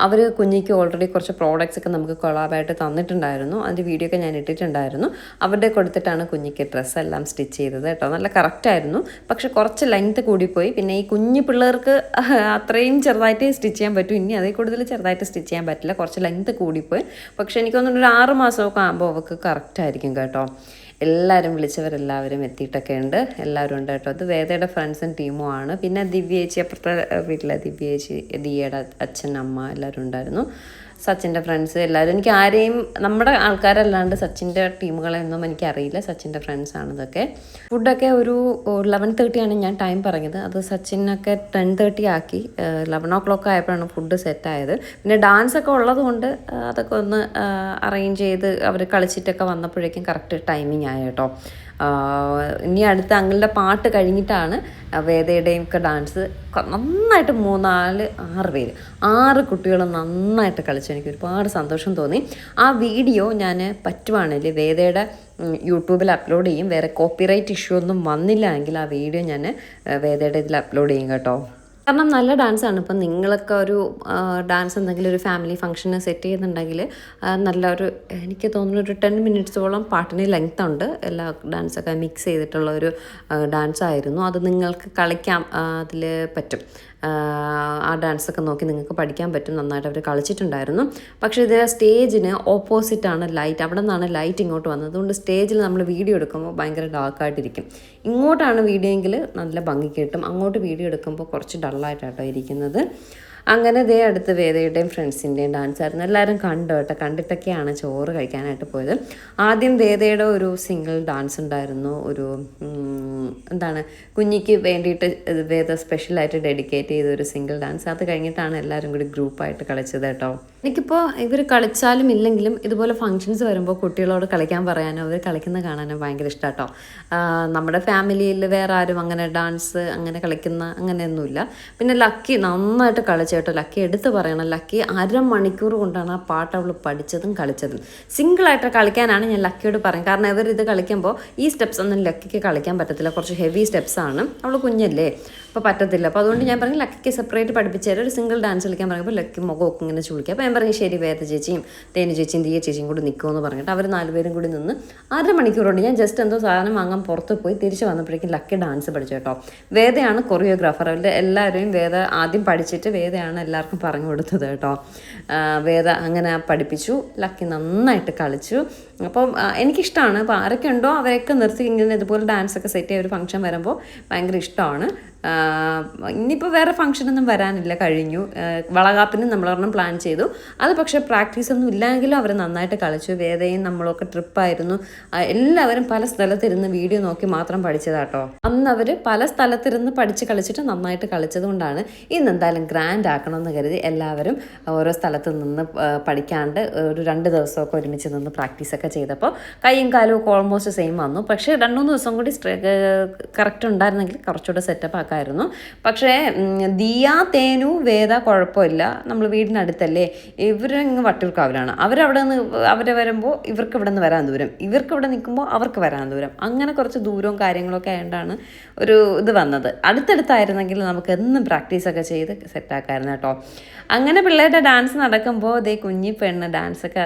അവർ കുഞ്ഞിക്ക് ഓൾറെഡി കുറച്ച് പ്രോഡക്റ്റ്സ് ഒക്കെ നമുക്ക് കൊളാബായിട്ട് തന്നിട്ടുണ്ടായിരുന്നു. അതിൻ്റെ വീഡിയോ ഒക്കെ ഞാൻ ഇട്ടിട്ടുണ്ടായിരുന്നു. അവരുടെ കൊടുത്തിട്ടാണ് കുഞ്ഞിക്ക് ഡ്രസ്സെല്ലാം സ്റ്റിച്ച് ചെയ്തത് കേട്ടോ. നല്ല കറക്റ്റായിരുന്നു. പക്ഷെ കുറച്ച് ലെങ്ത്ത് കൂടിപ്പോയി. പിന്നെ ഈ കുഞ്ഞു പിള്ളേർക്ക് അത്രയും ചെറുതായിട്ട് സ്റ്റിച്ച് ചെയ്യാൻ പറ്റും. ഇനി അതേ കൂടുതൽ ചെറുതായിട്ട് സ്റ്റിച്ച് ചെയ്യാൻ പറ്റില്ല. കുറച്ച് ലെങ്ത്ത് കൂടിപ്പോയി. പക്ഷെ എനിക്ക് തോന്നുന്നു ഒരു 6 മാസമൊക്കെ ആകുമ്പോൾ അവൾക്ക് കറക്റ്റായിരിക്കും കേട്ടോ. എല്ലാവരും വിളിച്ചവരെല്ലാവരും എത്തിയിട്ടൊക്കെ ഉണ്ട്. എല്ലാവരും ഉണ്ട് കേട്ടോ. അത് വേദയുടെ ഫ്രണ്ട്സും ടീമും ആണ്. പിന്നെ ദിവ്യ ചേച്ചി, അപ്പുറത്തെ വീട്ടിലെ ദിവ്യ ചേച്ചി, ദിയയുടെ അച്ഛൻ, അമ്മ എല്ലാവരും ഉണ്ടായിരുന്നു. സച്ചിൻ്റെ ഫ്രണ്ട്സ് എല്ലാവരും. എനിക്ക് ആരെയും നമ്മുടെ ആൾക്കാരല്ലാണ്ട് സച്ചിൻ്റെ ടീമുകളെയൊന്നും എനിക്കറിയില്ല. സച്ചിൻ്റെ ഫ്രണ്ട്സാണ് ഇതൊക്കെ. ഫുഡൊക്കെ ഒരു 11:30 ആണ് ഞാൻ ടൈം പറഞ്ഞത്. അത് സച്ചിനൊക്കെ 10:30 ആക്കി. 11 ആയപ്പോഴാണ് ഫുഡ് സെറ്റായത്. പിന്നെ ഡാൻസൊക്കെ ഉള്ളത് കൊണ്ട് അതൊക്കെ ഒന്ന് അറേഞ്ച് ചെയ്ത് അവർ കളിച്ചിട്ടൊക്കെ വന്നപ്പോഴേക്കും കറക്റ്റ് ടൈമിങ് ആയി കേട്ടോ. ഇനി അടുത്ത അങ്ങളുടെ പാട്ട് കഴിഞ്ഞിട്ടാണ് വേദയുടെയും ഒക്കെ ഡാൻസ്. നന്നായിട്ട് 6 പേര് 6 കുട്ടികൾ നന്നായിട്ട് കളിച്ചു. എനിക്ക് ഒരുപാട് സന്തോഷം തോന്നി. ആ വീഡിയോ ഞാൻ പറ്റുവാണെങ്കിൽ വേദയുടെ യൂട്യൂബിൽ അപ്ലോഡ് ചെയ്യും. വേറെ കോപ്പിറൈറ്റ് ഇഷ്യൂ ഒന്നും വന്നില്ല എങ്കിൽ ആ വീഡിയോ ഞാൻ വേദയുടെ ഇതിൽ അപ്ലോഡ് ചെയ്യും കേട്ടോ. കാരണം നല്ല ഡാൻസാണ്. ഇപ്പം നിങ്ങളൊക്കെ ഒരു ഡാൻസ് എന്തെങ്കിലും ഒരു ഫാമിലി ഫംഗ്ഷന് സെറ്റ് ചെയ്യുന്നുണ്ടെങ്കിൽ നല്ലൊരു, എനിക്ക് തോന്നുന്നു ഒരു 10 മിനിറ്റ്സോളം പാട്ടിന് ലെങ്ത് ഉണ്ട്. എല്ലാ ഡാൻസൊക്കെ മിക്സ് ചെയ്തിട്ടുള്ള ഒരു ഡാൻസായിരുന്നു. അത് നിങ്ങൾക്ക് കളിക്കാം, അതിൽ പറ്റും. ആ ഡാൻസൊക്കെ നോക്കി നിങ്ങൾക്ക് പഠിക്കാൻ പറ്റും. നന്നായിട്ട് അവർ കളിച്ചിട്ടുണ്ടായിരുന്നു. പക്ഷേ ഇത് സ്റ്റേജിന് ഓപ്പോസിറ്റാണ് ലൈറ്റ്. അവിടെ നിന്നാണ് ലൈറ്റ് ഇങ്ങോട്ട് വന്നത്. അതുകൊണ്ട് സ്റ്റേജിൽ നമ്മൾ വീഡിയോ എടുക്കുമ്പോൾ ഭയങ്കര ഡാർക്കായിട്ടിരിക്കും. ഇങ്ങോട്ടാണ് വീഡിയോ എങ്കിൽ നല്ല ഭംഗി കിട്ടും. അങ്ങോട്ട് വീഡിയോ എടുക്കുമ്പോൾ കുറച്ച് ഡള്ളായിട്ടാട്ടോ ഇരിക്കുന്നത്. അങ്ങനെ ദേ അടുത്ത് വേദയുടെയും ഫ്രണ്ട്സിൻ്റെയും ഡാൻസ് ആയിരുന്നു. എല്ലാവരും കണ്ടു കേട്ടോ. കണ്ടിട്ടൊക്കെയാണ് ചോറ് കഴിക്കാനായിട്ട് പോയത്. ആദ്യം വേദയുടെ ഒരു സിംഗിൾ ഡാൻസ് ഉണ്ടായിരുന്നു. ഒരു എന്താണ് കുഞ്ഞിക്ക് വേണ്ടിയിട്ട് വേദ സ്പെഷ്യലായിട്ട് ഡെഡിക്കേറ്റ് ചെയ്ത ഒരു സിംഗിൾ ഡാൻസ്. അത് കഴിഞ്ഞിട്ടാണ് എല്ലാവരും കൂടി ഗ്രൂപ്പായിട്ട് കളിച്ചത് കേട്ടോ. എനിക്കിപ്പോൾ ഇവർ കളിച്ചാലും ഇല്ലെങ്കിലും ഇതുപോലെ ഫങ്ഷൻസ് വരുമ്പോൾ കുട്ടികളോട് കളിക്കാൻ പറയാനോ അവർ കളിക്കുന്ന കാണാനോ ഭയങ്കര ഇഷ്ടം കേട്ടോ. നമ്മുടെ ഫാമിലിയിൽ വേറെ ആരും അങ്ങനെ ഡാൻസ് അങ്ങനെ കളിക്കുന്ന അങ്ങനെയൊന്നുമില്ല. പിന്നെ ലക്കി നന്നായിട്ട് കളിച്ചു കേട്ടോ. ലക്കി എടുത്ത് പറയണം, ലക്കി 1/2 മണിക്കൂർ കൊണ്ടാണ് ആ പാട്ട് അവൾ പഠിച്ചതും കളിച്ചതും. സിംഗിളായിട്ട് കളിക്കാനാണ് ഞാൻ ലക്കിയോട് പറയും. കാരണം ഇവരിത് കളിക്കുമ്പോൾ ഈ സ്റ്റെപ്സ് ഒന്നും ലക്കിക്ക് കളിക്കാൻ പറ്റത്തില്ല. കുറച്ച് ഹെവി സ്റ്റെപ്സാണ്. അവൾ കുഞ്ഞല്ലേ, അപ്പോൾ പറ്റത്തില്ല. അപ്പോൾ അതുകൊണ്ട് ഞാൻ പറഞ്ഞു ലക്കിക്ക് സെപ്പറേറ്റ് പഠിപ്പിച്ചു തരാം. ഒരു സിംഗിൾ ഡാൻസ് കളിക്കാൻ പറയുമ്പോൾ ലക്കി മുഖമൊക്കെ ഇങ്ങനെ ചുളിക്കുക. അപ്പോൾ ഞാൻ പറഞ്ഞു ശരി വേദ ചേച്ചിയും തേനു ചേച്ചിയും ദിയ ചേച്ചിയും കൂടി നിൽക്കുമെന്ന് പറഞ്ഞിട്ട് അവർ 4 പേരും കൂടി നിന്ന് 1/2 മണിക്കൂറുണ്ട്. ഞാൻ ജസ്റ്റ് എന്തോ സാധനം വാങ്ങാൻ പുറത്ത് പോയി തിരിച്ച് വന്നപ്പോഴേക്കും ലക്കി ഡാൻസ് പഠിച്ചു കേട്ടോ. വേദയാണ് കൊറിയോഗ്രാഫർ. അവരുടെ എല്ലാവരെയും വേദ ആദ്യം പഠിച്ചിട്ട് വേദയാണ് എല്ലാവർക്കും പറഞ്ഞു കൊടുത്തത് കേട്ടോ. വേദ അങ്ങനെ പഠിപ്പിച്ചു. ലക്കി നന്നായിട്ട് കളിച്ചു. അപ്പം എനിക്കിഷ്ടമാണ്. അപ്പോൾ ആരൊക്കെ ഉണ്ടോ അവരൊക്കെ നിർത്തി ഇങ്ങനെ ഇതുപോലെ ഡാൻസൊക്കെ സെറ്റ് ചെയ്യ ഒരു ഫംഗ്ഷൻ വരുമ്പോൾ ഭയങ്കര ഇഷ്ടമാണ്. ഇനിയിപ്പോൾ വേറെ ഫംഗ്ഷനൊന്നും വരാനില്ല, കഴിഞ്ഞു. വളകാപ്പിന് നമ്മളൊരെണ്ണം പ്ലാൻ ചെയ്തു. അത് പക്ഷേ പ്രാക്ടീസൊന്നും ഇല്ലെങ്കിലും അവർ നന്നായിട്ട് കളിച്ചു. വേദയും നമ്മളൊക്കെ ട്രിപ്പായിരുന്നു. എല്ലാവരും പല സ്ഥലത്തിരുന്ന് വീഡിയോ നോക്കി മാത്രം പഠിച്ചതാട്ടോ. അന്ന് അവർ പല സ്ഥലത്തിരുന്ന് പഠിച്ച് കളിച്ചിട്ട് നന്നായിട്ട് കളിച്ചത് കൊണ്ടാണ് ഇന്ന് എന്തായാലും ഗ്രാൻഡ് ആക്കണമെന്ന് കരുതി എല്ലാവരും ഓരോ സ്ഥലത്ത് നിന്ന് പഠിക്കാണ്ട് ഒരു 2 ദിവസമൊക്കെ ഒരുമിച്ച് നിന്ന് പ്രാക്ടീസൊക്കെ ചെയ്തപ്പോൾ കൈയും കാലും ഒക്കെ ഓൾമോസ്റ്റ് സെയിം വന്നു. പക്ഷേ 2-3 ദിവസം കൂടി കറക്റ്റ് ഉണ്ടായിരുന്നെങ്കിൽ കുറച്ചുകൂടെ സെറ്റപ്പ് ആക്കായിരുന്നു. പക്ഷേ ദിയ തേനു വേദ കുഴപ്പമില്ല. നമ്മൾ വീടിനടുത്തല്ലേ. ഇവരിങ്ങ് വട്ടിയൂർക്കാവിലാണ്. അവരവിടെ നിന്ന് അവർ വരുമ്പോൾ ഇവർക്ക് ഇവിടെ നിന്ന് വരാൻ ദൂരം, ഇവർക്ക് ഇവിടെ നിൽക്കുമ്പോൾ അവർക്ക് വരാൻ ദൂരം. അങ്ങനെ കുറച്ച് ദൂരവും കാര്യങ്ങളൊക്കെ ആയതുകൊണ്ടാണ് ഒരു ഇത് വന്നത്. അടുത്തടുത്തായിരുന്നെങ്കിൽ നമുക്ക് എന്നും പ്രാക്ടീസൊക്കെ ചെയ്ത് സെറ്റാക്കായിരുന്നു കേട്ടോ. അങ്ങനെ പിള്ളേരുടെ ഡാൻസ് നടക്കുമ്പോൾ അതേ കുഞ്ഞി പെണ്ണ് ഡാൻസൊക്കെ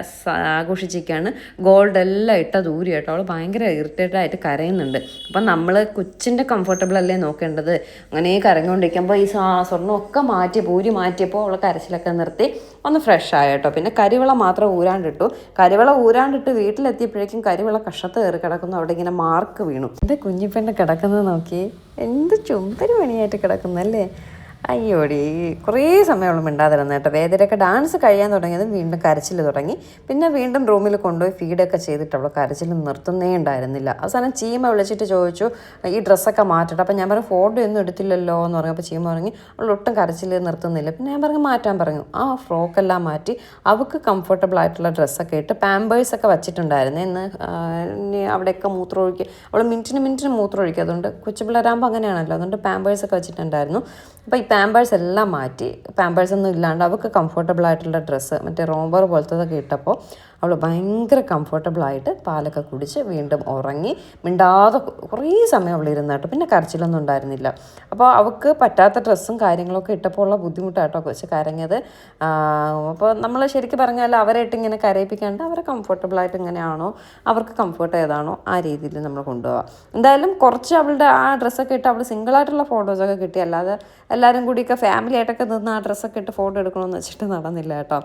ആഘോഷിച്ചിരിക്കുകയാണ്. ഗോൾഡ് എല്ലാം ഇട്ട ദൂരി കേട്ടോ. അവൾ ഭയങ്കര ഇറിറ്റേറ്റഡ് ആയിട്ട് കരയുന്നുണ്ട്. അപ്പം നമ്മൾ കൊച്ചിൻ്റെ കംഫർട്ടബിൾ അല്ലേ നോക്കേണ്ടത്. അങ്ങനെ കരഞ്ഞുകൊണ്ടിരിക്കുമ്പോൾ ഈ സ്വർണ്ണമൊക്കെ പൂരി മാറ്റിയപ്പോൾ അവൾ കരച്ചിലൊക്കെ നിർത്തി ഒന്ന് ഫ്രഷ് ആയ കേട്ടോ. പിന്നെ കരിവള മാത്രം ഊരാണ്ടിട്ടു. കരിവള ഊരാണ്ടിട്ട് വീട്ടിലെത്തിയപ്പോഴേക്കും കരിവള കഷത്ത് കയറി കിടക്കുന്നു. അവിടെ ഇങ്ങനെ മാർക്ക് വീണു. എൻ്റെ കുഞ്ഞിപ്പെണ്ണ് കിടക്കുന്നത് നോക്കി, എന്ത് ചുമ്പരി മണിയായിട്ട് കിടക്കുന്നല്ലേ. അയ്യോടി കുറേ സമയമുള്ള മിണ്ടാതിരുന്നു കേട്ടോ. വേദനയൊക്കെ ഡാൻസ് കഴിയാൻ തുടങ്ങിയതും വീണ്ടും കരച്ചിൽ തുടങ്ങി. പിന്നെ വീണ്ടും റൂമിൽ കൊണ്ടുപോയി ഫീഡൊക്കെ ചെയ്തിട്ട് അവൾ കരച്ചിൽ നിർത്തുന്നേ ഉണ്ടായിരുന്നില്ല. അവസാനം ചീമ വിളിച്ചിട്ട് ചോദിച്ചു ഈ ഡ്രസ്സൊക്കെ മാറ്റട്ടെ. അപ്പം ഞാൻ പറഞ്ഞു ഫോട്ടോ ഒന്നും എടുത്തില്ലല്ലോ എന്ന് പറഞ്ഞു. അപ്പോൾ ചീമ പറഞ്ഞു അവൾ ഒട്ടും കരച്ചിൽ നിർത്തുന്നില്ല. പിന്നെ ഞാൻ പറഞ്ഞു മാറ്റാൻ പറഞ്ഞു. ആ ഫ്രോക്കെല്ലാം മാറ്റി അവൾക്ക് കംഫർട്ടബിൾ ആയിട്ടുള്ള ഡ്രസ്സൊക്കെ ഇട്ട് പാമ്പേഴ്സൊക്കെ വച്ചിട്ടുണ്ടായിരുന്നു. ഇന്ന് അവിടെയൊക്കെ മൂത്രം ഒഴിക്കുക. അവൾ മിനിറ്റിന് മൂത്രം ഒഴിക്കുക. അതുകൊണ്ട് കൊച്ചു പിള്ളേരാകുമ്പോൾ അങ്ങനെയാണല്ലോ. അതുകൊണ്ട് പാമ്പേഴ്സൊക്കെ വെച്ചിട്ടുണ്ടായിരുന്നു. അപ്പോൾ ഈ പാമ്പേഴ്സ് എല്ലാം മാറ്റി പാമ്പേഴ്സൊന്നും ഇല്ലാണ്ട് അവൾക്ക് കംഫർട്ടബിൾ ആയിട്ടുള്ള ഡ്രസ്സ് മറ്റേ റോംബർ പോലത്തതൊക്കെ ഇട്ടപ്പോൾ അവൾ ഭയങ്കര കംഫർട്ടബിളായിട്ട് പാലൊക്കെ കുടിച്ച് വീണ്ടും ഉറങ്ങി. മിണ്ടാതെ കുറേ സമയം അവൾ ഇരുന്ന് കേട്ടോ. പിന്നെ കരച്ചിലൊന്നും ഉണ്ടായിരുന്നില്ല. അപ്പോൾ അവൾക്ക് പറ്റാത്ത ഡ്രസ്സും കാര്യങ്ങളൊക്കെ ഇട്ടപ്പോൾ ഉള്ള ബുദ്ധിമുട്ടാട്ടോ കൊച്ച് കരഞ്ഞത്. അപ്പോൾ നമ്മൾ ശരിക്കും പറഞ്ഞാൽ അവരായിട്ട് ഇങ്ങനെ കരയിപ്പിക്കാണ്ട് അവരെ കംഫർട്ടബിളായിട്ട് ഇങ്ങനെയാണോ അവർക്ക് കംഫർട്ട് ഏതാണോ ആ രീതിയിൽ നമ്മൾ കൊണ്ടുപോകാം. എന്തായാലും കുറച്ച് അവളുടെ ആ ഡ്രസ്സൊക്കെ ഇട്ട് അവൾ സിംഗിളായിട്ടുള്ള ഫോട്ടോസൊക്കെ കിട്ടി. അല്ലാതെ എല്ലാവരും കൂടിയൊക്കെ ഫാമിലി ആയിട്ടൊക്കെ നിന്ന് ആ ഡ്രസ്സൊക്കെ ഇട്ട് ഫോട്ടോ എടുക്കണമെന്ന് വെച്ചിട്ട് നടന്നില്ല കേട്ടോ.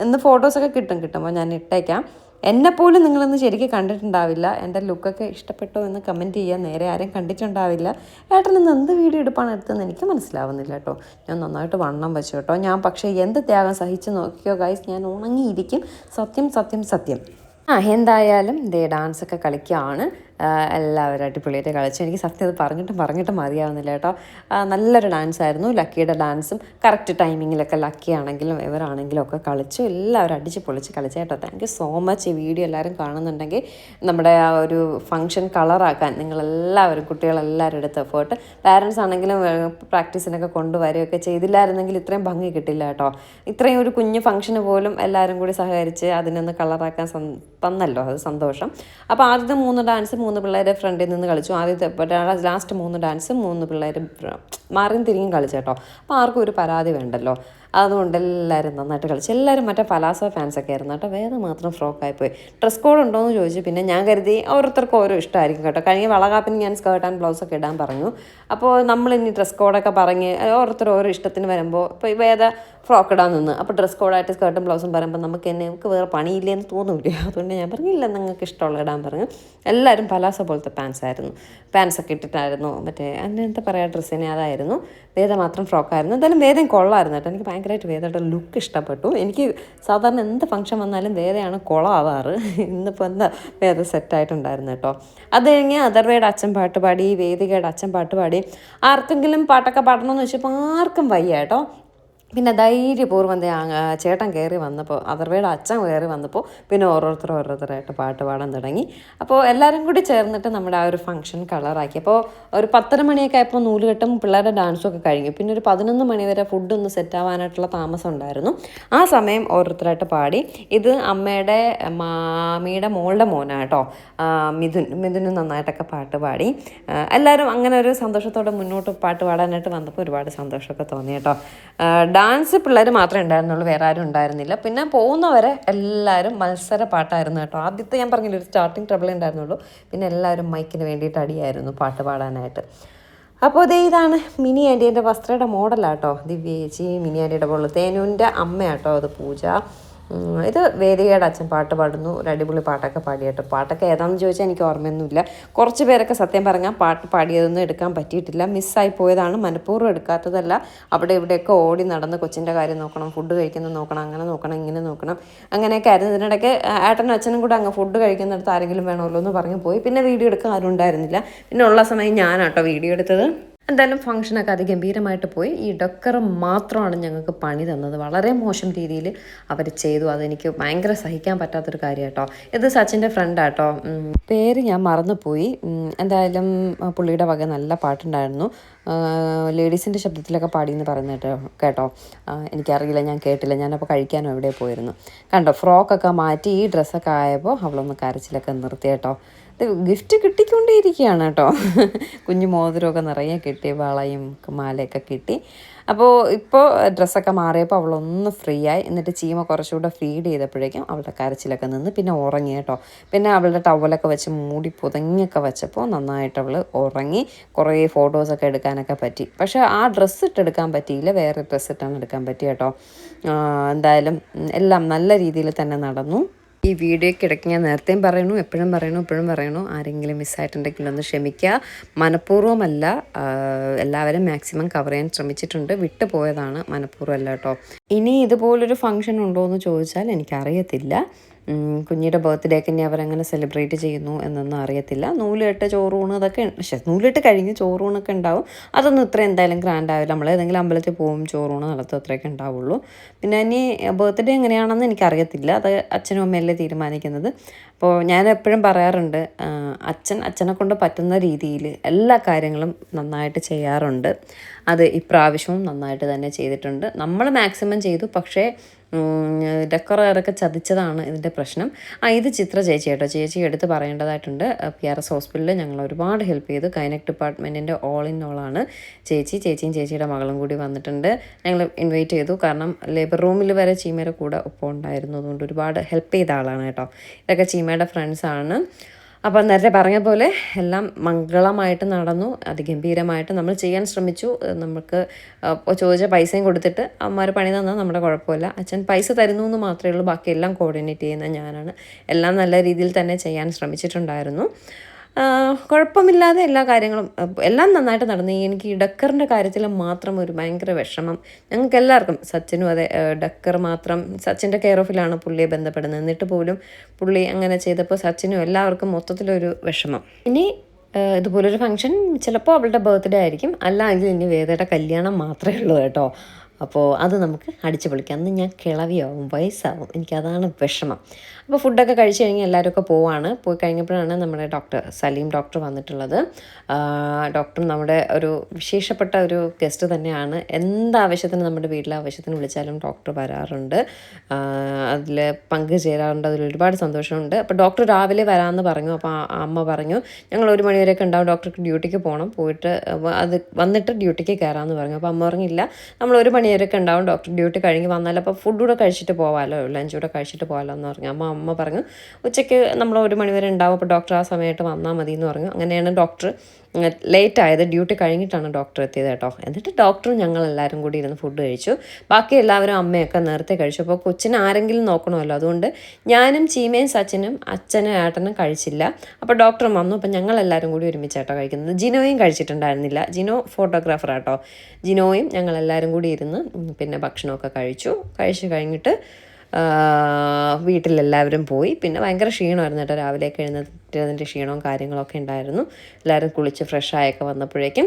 ഇന്ന് ഫോട്ടോസൊക്കെ കിട്ടുമ്പോൾ ഞാൻ ഇട്ടേക്കാം. എന്നെപ്പോലും നിങ്ങളൊന്നും ശരിക്കും കണ്ടിട്ടുണ്ടാവില്ല. എൻ്റെ ലുക്കൊക്കെ ഇഷ്ടപ്പെട്ടോ എന്ന് കമൻറ്റ് ചെയ്യുക. നേരെ ആരും കണ്ടിട്ടുണ്ടാവില്ല. ഏട്ടൻ ഇന്ന് എന്ത് വീഡിയോ എടുപ്പാണ് എടുത്തതെന്ന് എനിക്ക് മനസ്സിലാവുന്നില്ല കേട്ടോ. ഞാൻ നന്നായിട്ട് വണ്ണം വെച്ചു കേട്ടോ. ഞാൻ പക്ഷേ എന്ത് ത്യാഗം സഹിച്ച് നോക്കിയോ ഗൈസ്, ഞാൻ ഉണങ്ങിയിരിക്കും. സത്യം സത്യം സത്യം. എന്തായാലും ഡാൻസൊക്കെ കളിക്കുകയാണ്. എല്ലാവരും അടിപൊളിയായിട്ട് കളിച്ചു. എനിക്ക് സത്യം അത് പറഞ്ഞിട്ടും മതിയാവുന്നില്ല കേട്ടോ. നല്ലൊരു ഡാൻസായിരുന്നു. ലക്കിയുടെ ഡാൻസും കറക്റ്റ് ടൈമിങ്ങിലൊക്കെ ലക്കി ആണെങ്കിലും എവരാണെങ്കിലും ഒക്കെ കളിച്ചു. എല്ലാവരും അടിച്ച് പൊളിച്ച് കളിച്ചു കേട്ടോ. Thank you so much. ഈ വീഡിയോ എല്ലാവരും കാണുന്നുണ്ടെങ്കിൽ നമ്മുടെ ആ ഒരു ഫംഗ്ഷൻ കളറാക്കാൻ നിങ്ങളെല്ലാവരും കുട്ടികളെല്ലാവരും എടുത്ത് എഫേർട്ട്, പാരൻസ് ആണെങ്കിലും പ്രാക്ടീസിനൊക്കെ കൊണ്ടുവരികയൊക്കെ ചെയ്തില്ലായിരുന്നെങ്കിൽ ഇത്രയും ഭംഗി കിട്ടില്ല കേട്ടോ. ഇത്രയും ഒരു കുഞ്ഞു ഫംഗ്ഷന് പോലും എല്ലാവരും കൂടി സഹകരിച്ച് അതിനൊന്ന് കളറാക്കാൻ തന്നല്ലോ, അത് സന്തോഷം. അപ്പോൾ ആദ്യത്തെ 3 ഡാൻസ് 3 പിള്ളേരെ ഫ്രണ്ടിൽ നിന്ന് കളിച്ചു. ആദ്യത്തെ ലാസ്റ്റ് 3 ഡാൻസ് 3 പിള്ളേർ മാറിയും തിരിഞ്ഞും കളിച്ചു കേട്ടോ. അപ്പോൾ ആർക്കും ഒരു പരാതി വേണ്ടല്ലോ. അതുകൊണ്ട് എല്ലാവരും നന്നായിട്ട് കളിച്ചു. എല്ലാവരും മറ്റേ പലാസോ ഫാൻസൊക്കെ ആയിരുന്നു കേട്ടോ. വേദ മാത്രം ഫ്രോക്കായിപ്പോയി. ഡ്രസ് കോഡ് ഉണ്ടോ എന്ന് ചോദിച്ചു. പിന്നെ ഞാൻ കരുതി ഓരോരുത്തർക്കും ഓരോ ഇഷ്ടമായിരിക്കും കേട്ടോ. കഴിഞ്ഞ വളകാപ്പിന് ഞാൻ സ്കേർട്ട് ആൻഡ് ബ്ലൗസൊക്കെ ഇടാൻ പറഞ്ഞു. അപ്പോൾ നമ്മളിനി ഡ്രസ് കോഡൊക്കെ പറഞ്ഞ് ഓരോരുത്തർ ഓരോ ഇഷ്ടത്തിന് വരുമ്പോൾ ഇപ്പോൾ വേദ ഫ്രോക്ക് ഇടാൻ നിന്ന്. അപ്പോൾ ഡ്രസ് കോഡായിട്ട് സ്കേർട്ടും ബ്ലൗസും പറയുമ്പോൾ നമുക്ക് വേറെ പണിയില്ലെന്ന് തോന്നൂലേ. അതുകൊണ്ട് ഞാൻ പറഞ്ഞില്ല, നിങ്ങൾക്ക് ഇഷ്ടമുള്ള ഇടാൻ പറഞ്ഞു. എല്ലാവരും പലാസോ പോലത്തെ പാൻസൊക്കെ ഇട്ടിട്ടായിരുന്നു. മറ്റേ എന്താ പറയുക, ഡ്രസ്സിനെ അതായിരുന്നു. വേദ മാത്രം ഫ്രോക്കായിരുന്നു. എന്തായാലും വേദം കൊള്ളായിരുന്നു കേട്ടോ. എനിക്ക് ഭയങ്കരമായിട്ട് വേദയുടെ ലുക്ക് ഇഷ്ടപ്പെട്ടു. എനിക്ക് സാധാരണ എന്ത് ഫംഗ്ഷൻ വന്നാലും വേദയാണ് കൊളാവാറ്. ഇന്നിപ്പോൾ എന്താ വേദ സെറ്റായിട്ടുണ്ടായിരുന്നു കേട്ടോ. അത് കഴിഞ്ഞ് അഥർവയുടെ അച്ഛൻ പാട്ട് പാടി, വേദികയുടെ അച്ഛൻ പാട്ട് പാടി. ആർക്കെങ്കിലും പാട്ടൊക്കെ പാടണമെന്ന് വെച്ചപ്പോൾ ആർക്കും വയ്യ കേട്ടോ. പിന്നെ ധൈര്യപൂർവ്വം ചേട്ടൻ കയറി വന്നപ്പോൾ, അഥർവയുടെ അച്ഛൻ കയറി വന്നപ്പോൾ പിന്നെ ഓരോരുത്തരായിട്ട് പാട്ട് പാടാൻ തുടങ്ങി. അപ്പോൾ എല്ലാവരും കൂടി ചേർന്നിട്ട് നമ്മുടെ ആ ഒരു ഫംഗ്ഷൻ കളറാക്കി. അപ്പോൾ ഒരു 10:30 മണിയൊക്കെ ആയപ്പോൾ നൂലുകെട്ടും പിള്ളേരുടെ ഡാൻസും ഒക്കെ കഴിഞ്ഞു. പിന്നെ ഒരു 11 മണി വരെ ഫുഡൊന്ന് സെറ്റാവാനായിട്ടുള്ള താമസം ഉണ്ടായിരുന്നു. ആ സമയം ഓരോരുത്തരായിട്ട് പാടി. ഇത് അമ്മയുടെ മാമിയുടെ മോളുടെ മോനാണ് കേട്ടോ, മിഥുന് നന്നായിട്ടൊക്കെ പാട്ട് പാടി. എല്ലാവരും അങ്ങനെ ഒരു സന്തോഷത്തോടെ മുന്നോട്ട് പാട്ട് പാടാനായിട്ട് വന്നപ്പോൾ ഒരുപാട് സന്തോഷമൊക്കെ തോന്നി കേട്ടോ. ഡാൻസ് പിള്ളേർ മാത്രമേ ഉണ്ടായിരുന്നുള്ളൂ, വേറെ ആരും ഉണ്ടായിരുന്നില്ല. പിന്നെ പോകുന്നവരെ എല്ലാവരും മത്സര പാട്ടായിരുന്നു കേട്ടോ. ആദ്യത്തെ ഞാൻ പറഞ്ഞില്ല, ഒരു സ്റ്റാർട്ടിങ് ട്രബിളേ ഉണ്ടായിരുന്നുള്ളൂ. പിന്നെ എല്ലാവരും മൈക്കിന് വേണ്ടിയിട്ട് അടിയായിരുന്നു പാട്ട് പാടാനായിട്ട്. അപ്പോൾ ഇതാണ് മിനി ആൻറ്റീൻ്റെ വസ്ത്രയുടെ മോഡലാട്ടോ. ദിവ്യ ചേച്ചി മിനി ആൻറ്റീയുടെ മോള്, തേനുവിൻ്റെ അമ്മയാട്ടോ അത് പൂജ. ഇത് വേദികയുടെ അച്ഛൻ പാട്ട് പാടുന്നു. ഒരു അടിപൊളി പാട്ടൊക്കെ പാടിയാട്ടോ. പാട്ടൊക്കെ ഏതാണെന്ന് ചോദിച്ചാൽ എനിക്ക് ഓർമ്മയൊന്നുമില്ല. കുറച്ച് പേരൊക്കെ സത്യം പറഞ്ഞാൽ പാട്ട് പാടിയതൊന്നും എടുക്കാൻ പറ്റിയിട്ടില്ല, മിസ്സായി പോയതാണ്. മനഃപൂർവ്വം എടുക്കാത്തതല്ല. അവിടെ ഇവിടെയൊക്കെ ഓടി നടന്ന് കൊച്ചിൻ്റെ കാര്യം നോക്കണം, ഫുഡ് കഴിക്കുന്നത് നോക്കണം, അങ്ങനെ നോക്കണം, ഇങ്ങനെ നോക്കണം, അങ്ങനെയൊക്കെ ആയിരുന്നു. ഇതിനിടയ്ക്ക് ഏട്ടനും അച്ഛനും കൂടെ അങ്ങ് ഫുഡ് കഴിക്കുന്നിടത്ത് ആരെങ്കിലും വേണമല്ലോ എന്ന് പറഞ്ഞു പോയി. പിന്നെ വീഡിയോ എടുക്കാൻ ആരും ഉണ്ടായിരുന്നില്ല. പിന്നെ ഉള്ള സമയം ഞാനാട്ടോ വീഡിയോ എടുത്തത്. എന്തായാലും ഫംഗ്ഷനൊക്കെ അതിഗംഭീരമായിട്ട് പോയി. ഈ ഡെക്കർ മാത്രമാണ് ഞങ്ങൾക്ക് പണി തന്നത്. വളരെ മോശം രീതിയിൽ അവർ ചെയ്തു. അതെനിക്ക് ഭയങ്കര സഹിക്കാൻ പറ്റാത്തൊരു കാര്യം കേട്ടോ. ഇത് സച്ചിൻ്റെ ഫ്രണ്ടാട്ടോ, പേര് ഞാൻ മറന്നുപോയി. എന്തായാലും പുള്ളിയുടെ വക നല്ല പാട്ടുണ്ടായിരുന്നു. ലേഡീസിൻ്റെ ശബ്ദത്തിലൊക്കെ പാടിയെന്ന് പറയുന്നത് കേട്ടോ. എനിക്കറിയില്ല, ഞാൻ കേട്ടില്ല. ഞാനപ്പോൾ കഴിക്കാനും എവിടെ പോയിരുന്നു. കണ്ടോ, ഫ്രോക്കൊക്കെ മാറ്റി ഈ ഡ്രസ്സൊക്കെ ആയപ്പോൾ അവളൊന്ന് കരച്ചിലൊക്കെ നിർത്തി കേട്ടോ. ഇത് ഗിഫ്റ്റ് കിട്ടിക്കൊണ്ടേയിരിക്കുകയാണ് കേട്ടോ. കുഞ്ഞു മോതിരമൊക്കെ നിറയെ കിട്ടി, വളയും മാലയൊക്കെ കിട്ടി. അപ്പോൾ ഇപ്പോൾ ഡ്രസ്സൊക്കെ മാറിയപ്പോൾ അവളൊന്ന് ഫ്രീ ആയി. എന്നിട്ട് ചീമ കുറച്ചുകൂടെ ഫീഡ് ചെയ്തപ്പോഴേക്കും അവളുടെ കരച്ചിലൊക്കെ നിന്ന് പിന്നെ ഉറങ്ങി കേട്ടോ. പിന്നെ അവളുടെ ടവലൊക്കെ വെച്ച് മൂടി പുതങ്ങിയൊക്കെ വെച്ചപ്പോൾ നന്നായിട്ട് അവൾ ഉറങ്ങി. കുറേ ഫോട്ടോസൊക്കെ എടുക്കാനൊക്കെ പറ്റി. പക്ഷേ ആ ഡ്രസ്സ് ഇട്ടെടുക്കാൻ പറ്റിയില്ല, വേറെ ഡ്രസ്സ് ഇട്ടാണ് എടുക്കാൻ പറ്റി കേട്ടോ. എന്തായാലും എല്ലാം നല്ല രീതിയിൽ തന്നെ നടന്നു. ഈ വീഡിയോയ്ക്കിടയ്ക്ക് ഞാൻ നേരത്തെയും എപ്പോഴും പറയണു ആരെങ്കിലും മിസ്സായിട്ടുണ്ടെങ്കിൽ ഒന്ന് ക്ഷമിക്കുക. മനഃപൂർവ്വമല്ല, എല്ലാവരും മാക്സിമം കവർ ചെയ്യാൻ ശ്രമിച്ചിട്ടുണ്ട്. വിട്ടുപോയതാണ്, മനഃപൂർവ്വമല്ല കേട്ടോ. ഇനി ഇതുപോലൊരു ഫംഗ്ഷൻ ഉണ്ടോ എന്ന് ചോദിച്ചാൽ എനിക്കറിയത്തില്ല. കുഞ്ഞിയുടെ ബർത്ത്ഡേക്ക് ഇനി അവരങ്ങനെ സെലിബ്രേറ്റ് ചെയ്യുന്നു എന്നൊന്നും അറിയത്തില്ല. നൂലിട്ട് ചോറൂണ് അതൊക്കെ, പക്ഷേ നൂലിട്ട് കഴിഞ്ഞ് ചോറൂണൊക്കെ ഉണ്ടാവും. അതൊന്നും ഇത്ര എന്തായാലും ഗ്രാൻഡ് ആവില്ല. നമ്മൾ ഏതെങ്കിലും അമ്പലത്തിൽ പോവും, ചോറൂണ് നടത്തും, അത്രയൊക്കെ ഉണ്ടാവുള്ളൂ. പിന്നെ ഇനി ബർത്ത്ഡേ എങ്ങനെയാണെന്ന് എനിക്കറിയത്തില്ല, അത് അച്ഛനും അമ്മയല്ലേ തീരുമാനിക്കുന്നത്. അപ്പോൾ ഞാൻ എപ്പോഴും പറയാറുണ്ട്, അച്ഛനെ കൊണ്ട് പറ്റുന്ന രീതിയിൽ എല്ലാ കാര്യങ്ങളും നന്നായിട്ട് ചെയ്യാറുണ്ട്. അത് ഇപ്രാവശ്യവും നന്നായിട്ട് തന്നെ ചെയ്തിട്ടുണ്ട്. നമ്മൾ മാക്സിമം ചെയ്തു, പക്ഷേ ഡെക്കറൊക്കെ ചതിച്ചതാണ് ഇതിൻ്റെ പ്രശ്നം. ഇത് ചിത്ര ചേച്ചി കേട്ടോ. ചേച്ചി എടുത്ത് പറയേണ്ടതായിട്ടുണ്ട്. PRS ഹോസ്പിറ്റലിൽ ഞങ്ങൾ ഒരുപാട് ഹെൽപ്പ് ചെയ്തു. ഗൈനക് ഡിപ്പാർട്ട്മെൻറ്റിൻ്റെ ഓൾ ഇൻ ഓളാണ് ചേച്ചിയും ചേച്ചിയുടെ മകളും കൂടി വന്നിട്ടുണ്ട്. ഞങ്ങൾ ഇൻവൈറ്റ് ചെയ്തു, കാരണം ലേബർ റൂമിൽ വരെ ചീമയുടെ കൂടെ ഒപ്പം ഉണ്ടായിരുന്നു. അതുകൊണ്ട് ഒരുപാട് ഹെൽപ്പ് ചെയ്ത ആളാണ് കേട്ടോ. ഇതൊക്കെ ചീമയുടെ ഫ്രണ്ട്സാണ്. അപ്പോൾ നേരത്തെ പറഞ്ഞ പോലെ എല്ലാം മംഗളമായിട്ട് നടന്നു, അതിഗംഭീരമായിട്ട് നമ്മൾ ചെയ്യാൻ ശ്രമിച്ചു. നമുക്ക് ഇപ്പോൾ ചോദിച്ച പൈസയും കൊടുത്തിട്ട് അമ്മമാർ പണി തന്നാൽ നമ്മുടെ കുഴപ്പമില്ല. അച്ഛൻ പൈസ തരുന്നു എന്ന് മാത്രമേ ഉള്ളൂ, ബാക്കി എല്ലാം കോർഡിനേറ്റ് ചെയ്യുന്ന ഞാനാണ്. എല്ലാം നല്ല രീതിയിൽ തന്നെ ചെയ്യാൻ ശ്രമിച്ചിട്ടുണ്ടായിരുന്നു. കുഴപ്പമില്ലാതെ എല്ലാ കാര്യങ്ങളും എല്ലാം നന്നായിട്ട് നടന്നു. എനിക്ക് ഈ ഡക്കറിൻ്റെ കാര്യത്തിൽ മാത്രം ഒരു ഭയങ്കര വിഷമം. ഞങ്ങൾക്ക് എല്ലാവർക്കും, സച്ചിനും അതെ, ഡക്കർ മാത്രം സച്ചിൻ്റെ കെയർ ഓഫിലാണ് പുള്ളിയെ ബന്ധപ്പെടുന്നത്. എന്നിട്ട് പോലും പുള്ളി അങ്ങനെ ചെയ്തപ്പോൾ സച്ചിനും എല്ലാവർക്കും മൊത്തത്തിലൊരു വിഷമം. ഇനി ഇതുപോലൊരു ഫംഗ്ഷൻ ചിലപ്പോൾ അവളുടെ ബർത്ത്ഡേ ആയിരിക്കും, അല്ലെങ്കിൽ ഇനി വേദയുടെ കല്യാണം മാത്രമേ ഉള്ളൂ കേട്ടോ. അപ്പോൾ അത് നമുക്ക് അടിച്ചു പൊളിക്കാം. അന്ന് ഞാൻ കിളവിയാവും, വയസ്സാവും, എനിക്കതാണ് വിഷമം. അപ്പോൾ ഫുഡൊക്കെ കഴിച്ച് കഴിഞ്ഞ് എല്ലാവരും പോവാണ്. പോയി കഴിഞ്ഞപ്പോഴാണ് നമ്മുടെ സലീം ഡോക്ടർ വന്നിട്ടുള്ളത്. ഡോക്ടർ നമ്മുടെ ഒരു വിശേഷപ്പെട്ട ഒരു ഗസ്റ്റ് തന്നെയാണ്. എന്താവശ്യത്തിന് നമ്മുടെ വീട്ടിലെ ആവശ്യത്തിന് വിളിച്ചാലും ഡോക്ടർ വരാറുണ്ട്, അതിൽ പങ്കുചേരാറുണ്ട്. അതിൽ ഒരുപാട് സന്തോഷമുണ്ട്. അപ്പോൾ ഡോക്ടർ രാവിലെ വരാമെന്ന് പറഞ്ഞു. അപ്പോൾ അമ്മ പറഞ്ഞു ഞങ്ങൾ 1 മണിവരെയൊക്കെ ഉണ്ടാവും, ഡോക്ടർക്ക് ഡ്യൂട്ടിക്ക് പോകണം, പോയിട്ട് അത് വന്നിട്ട് ഡ്യൂട്ടിക്ക് കയറാമെന്ന് പറഞ്ഞു. അപ്പോൾ അമ്മ പറഞ്ഞില്ല, നമ്മൾ 1 മണിവരെയൊക്കെ ഉണ്ടാവും, ഡോക്ടർ ഡ്യൂട്ടി കഴിഞ്ഞ് വന്നാൽ അപ്പോൾ ഫുഡ് കൂടെ കഴിച്ചിട്ട് പോകാമല്ലോ, ലഞ്ച് കൂടെ കഴിച്ചിട്ട് പോകാമല്ലോ എന്ന് പറഞ്ഞു. അമ്മ പറഞ്ഞു ഉച്ചയ്ക്ക് നമ്മൾ 1 മണിവരെ ഉണ്ടാവും, അപ്പോൾ ഡോക്ടർ ആ സമയത്ത് വന്നാൽ മതി എന്ന് പറഞ്ഞു. അങ്ങനെയാണ് ഡോക്ടർ ലേറ്റ് ആയത്. ഡ്യൂട്ടി കഴിഞ്ഞിട്ടാണ് ഡോക്ടർ എത്തിയത് കേട്ടോ. എന്നിട്ട് ഡോക്ടറും ഞങ്ങളെല്ലാവരും കൂടി ഇരുന്ന് ഫുഡ് കഴിച്ചു. ബാക്കി എല്ലാവരും അമ്മയൊക്കെ നേരത്തെ കഴിച്ചു. അപ്പോൾ കൊച്ചിനെ ആരെങ്കിലും നോക്കണമല്ലോ, അതുകൊണ്ട് ഞാനും ചീമയും സച്ചിനും അച്ഛനും ഏട്ടനും കഴിച്ചില്ല. അപ്പോൾ ഡോക്ടറും വന്നു. അപ്പോൾ ഞങ്ങളെല്ലാവരും കൂടി ഒരുമിച്ചാട്ടോ കഴിക്കുന്നത്. ജിനോയും കഴിച്ചിട്ടുണ്ടായിരുന്നില്ല, ജിനോ ഫോട്ടോഗ്രാഫറാട്ടോ. ജിനോയും ഞങ്ങളെല്ലാവരും കൂടി ഇരുന്ന് പിന്നെ ഭക്ഷണമൊക്കെ കഴിച്ചു കഴിഞ്ഞിട്ട് വീട്ടിലെല്ലാവരും പോയി. പിന്നെ ഭയങ്കര ക്ഷീണമായിരുന്നു കേട്ടോ, രാവിലെയൊക്കെ എഴുന്നേറ്റതിൻ്റെ ക്ഷീണവും കാര്യങ്ങളൊക്കെ ഉണ്ടായിരുന്നു. എല്ലാവരും കുളിച്ച് ഫ്രഷായൊക്കെ വന്നപ്പോഴേക്കും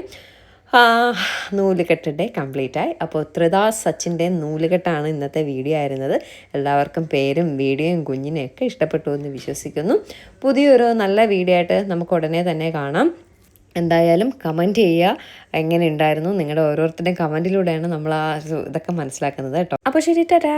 നൂലുകെട്ട് ഡേ കംപ്ലീറ്റ് ആയി. അപ്പോൾ ത്രിദാസ് സച്ചിൻ്റെ നൂലുകെട്ടാണ് ഇന്നത്തെ വീഡിയോ ആയിരുന്നത്. എല്ലാവർക്കും പേരും വീഡിയോയും കുഞ്ഞിനെയൊക്കെ ഇഷ്ടപ്പെട്ടു എന്ന് വിശ്വസിക്കുന്നു. പുതിയൊരു നല്ല വീഡിയോ ആയിട്ട് നമുക്ക് ഉടനെ തന്നെ കാണാം. എന്തായാലും കമൻറ്റ് ചെയ്യുക, എങ്ങനെ ഉണ്ടായിരുന്നു. നിങ്ങളുടെ ഓരോരുത്തരുടെയും കമൻറ്റിലൂടെയാണ് നമ്മൾ ഇതൊക്കെ മനസ്സിലാക്കുന്നത് കേട്ടോ. അപ്പോൾ ശരി, ടാറ്റാ.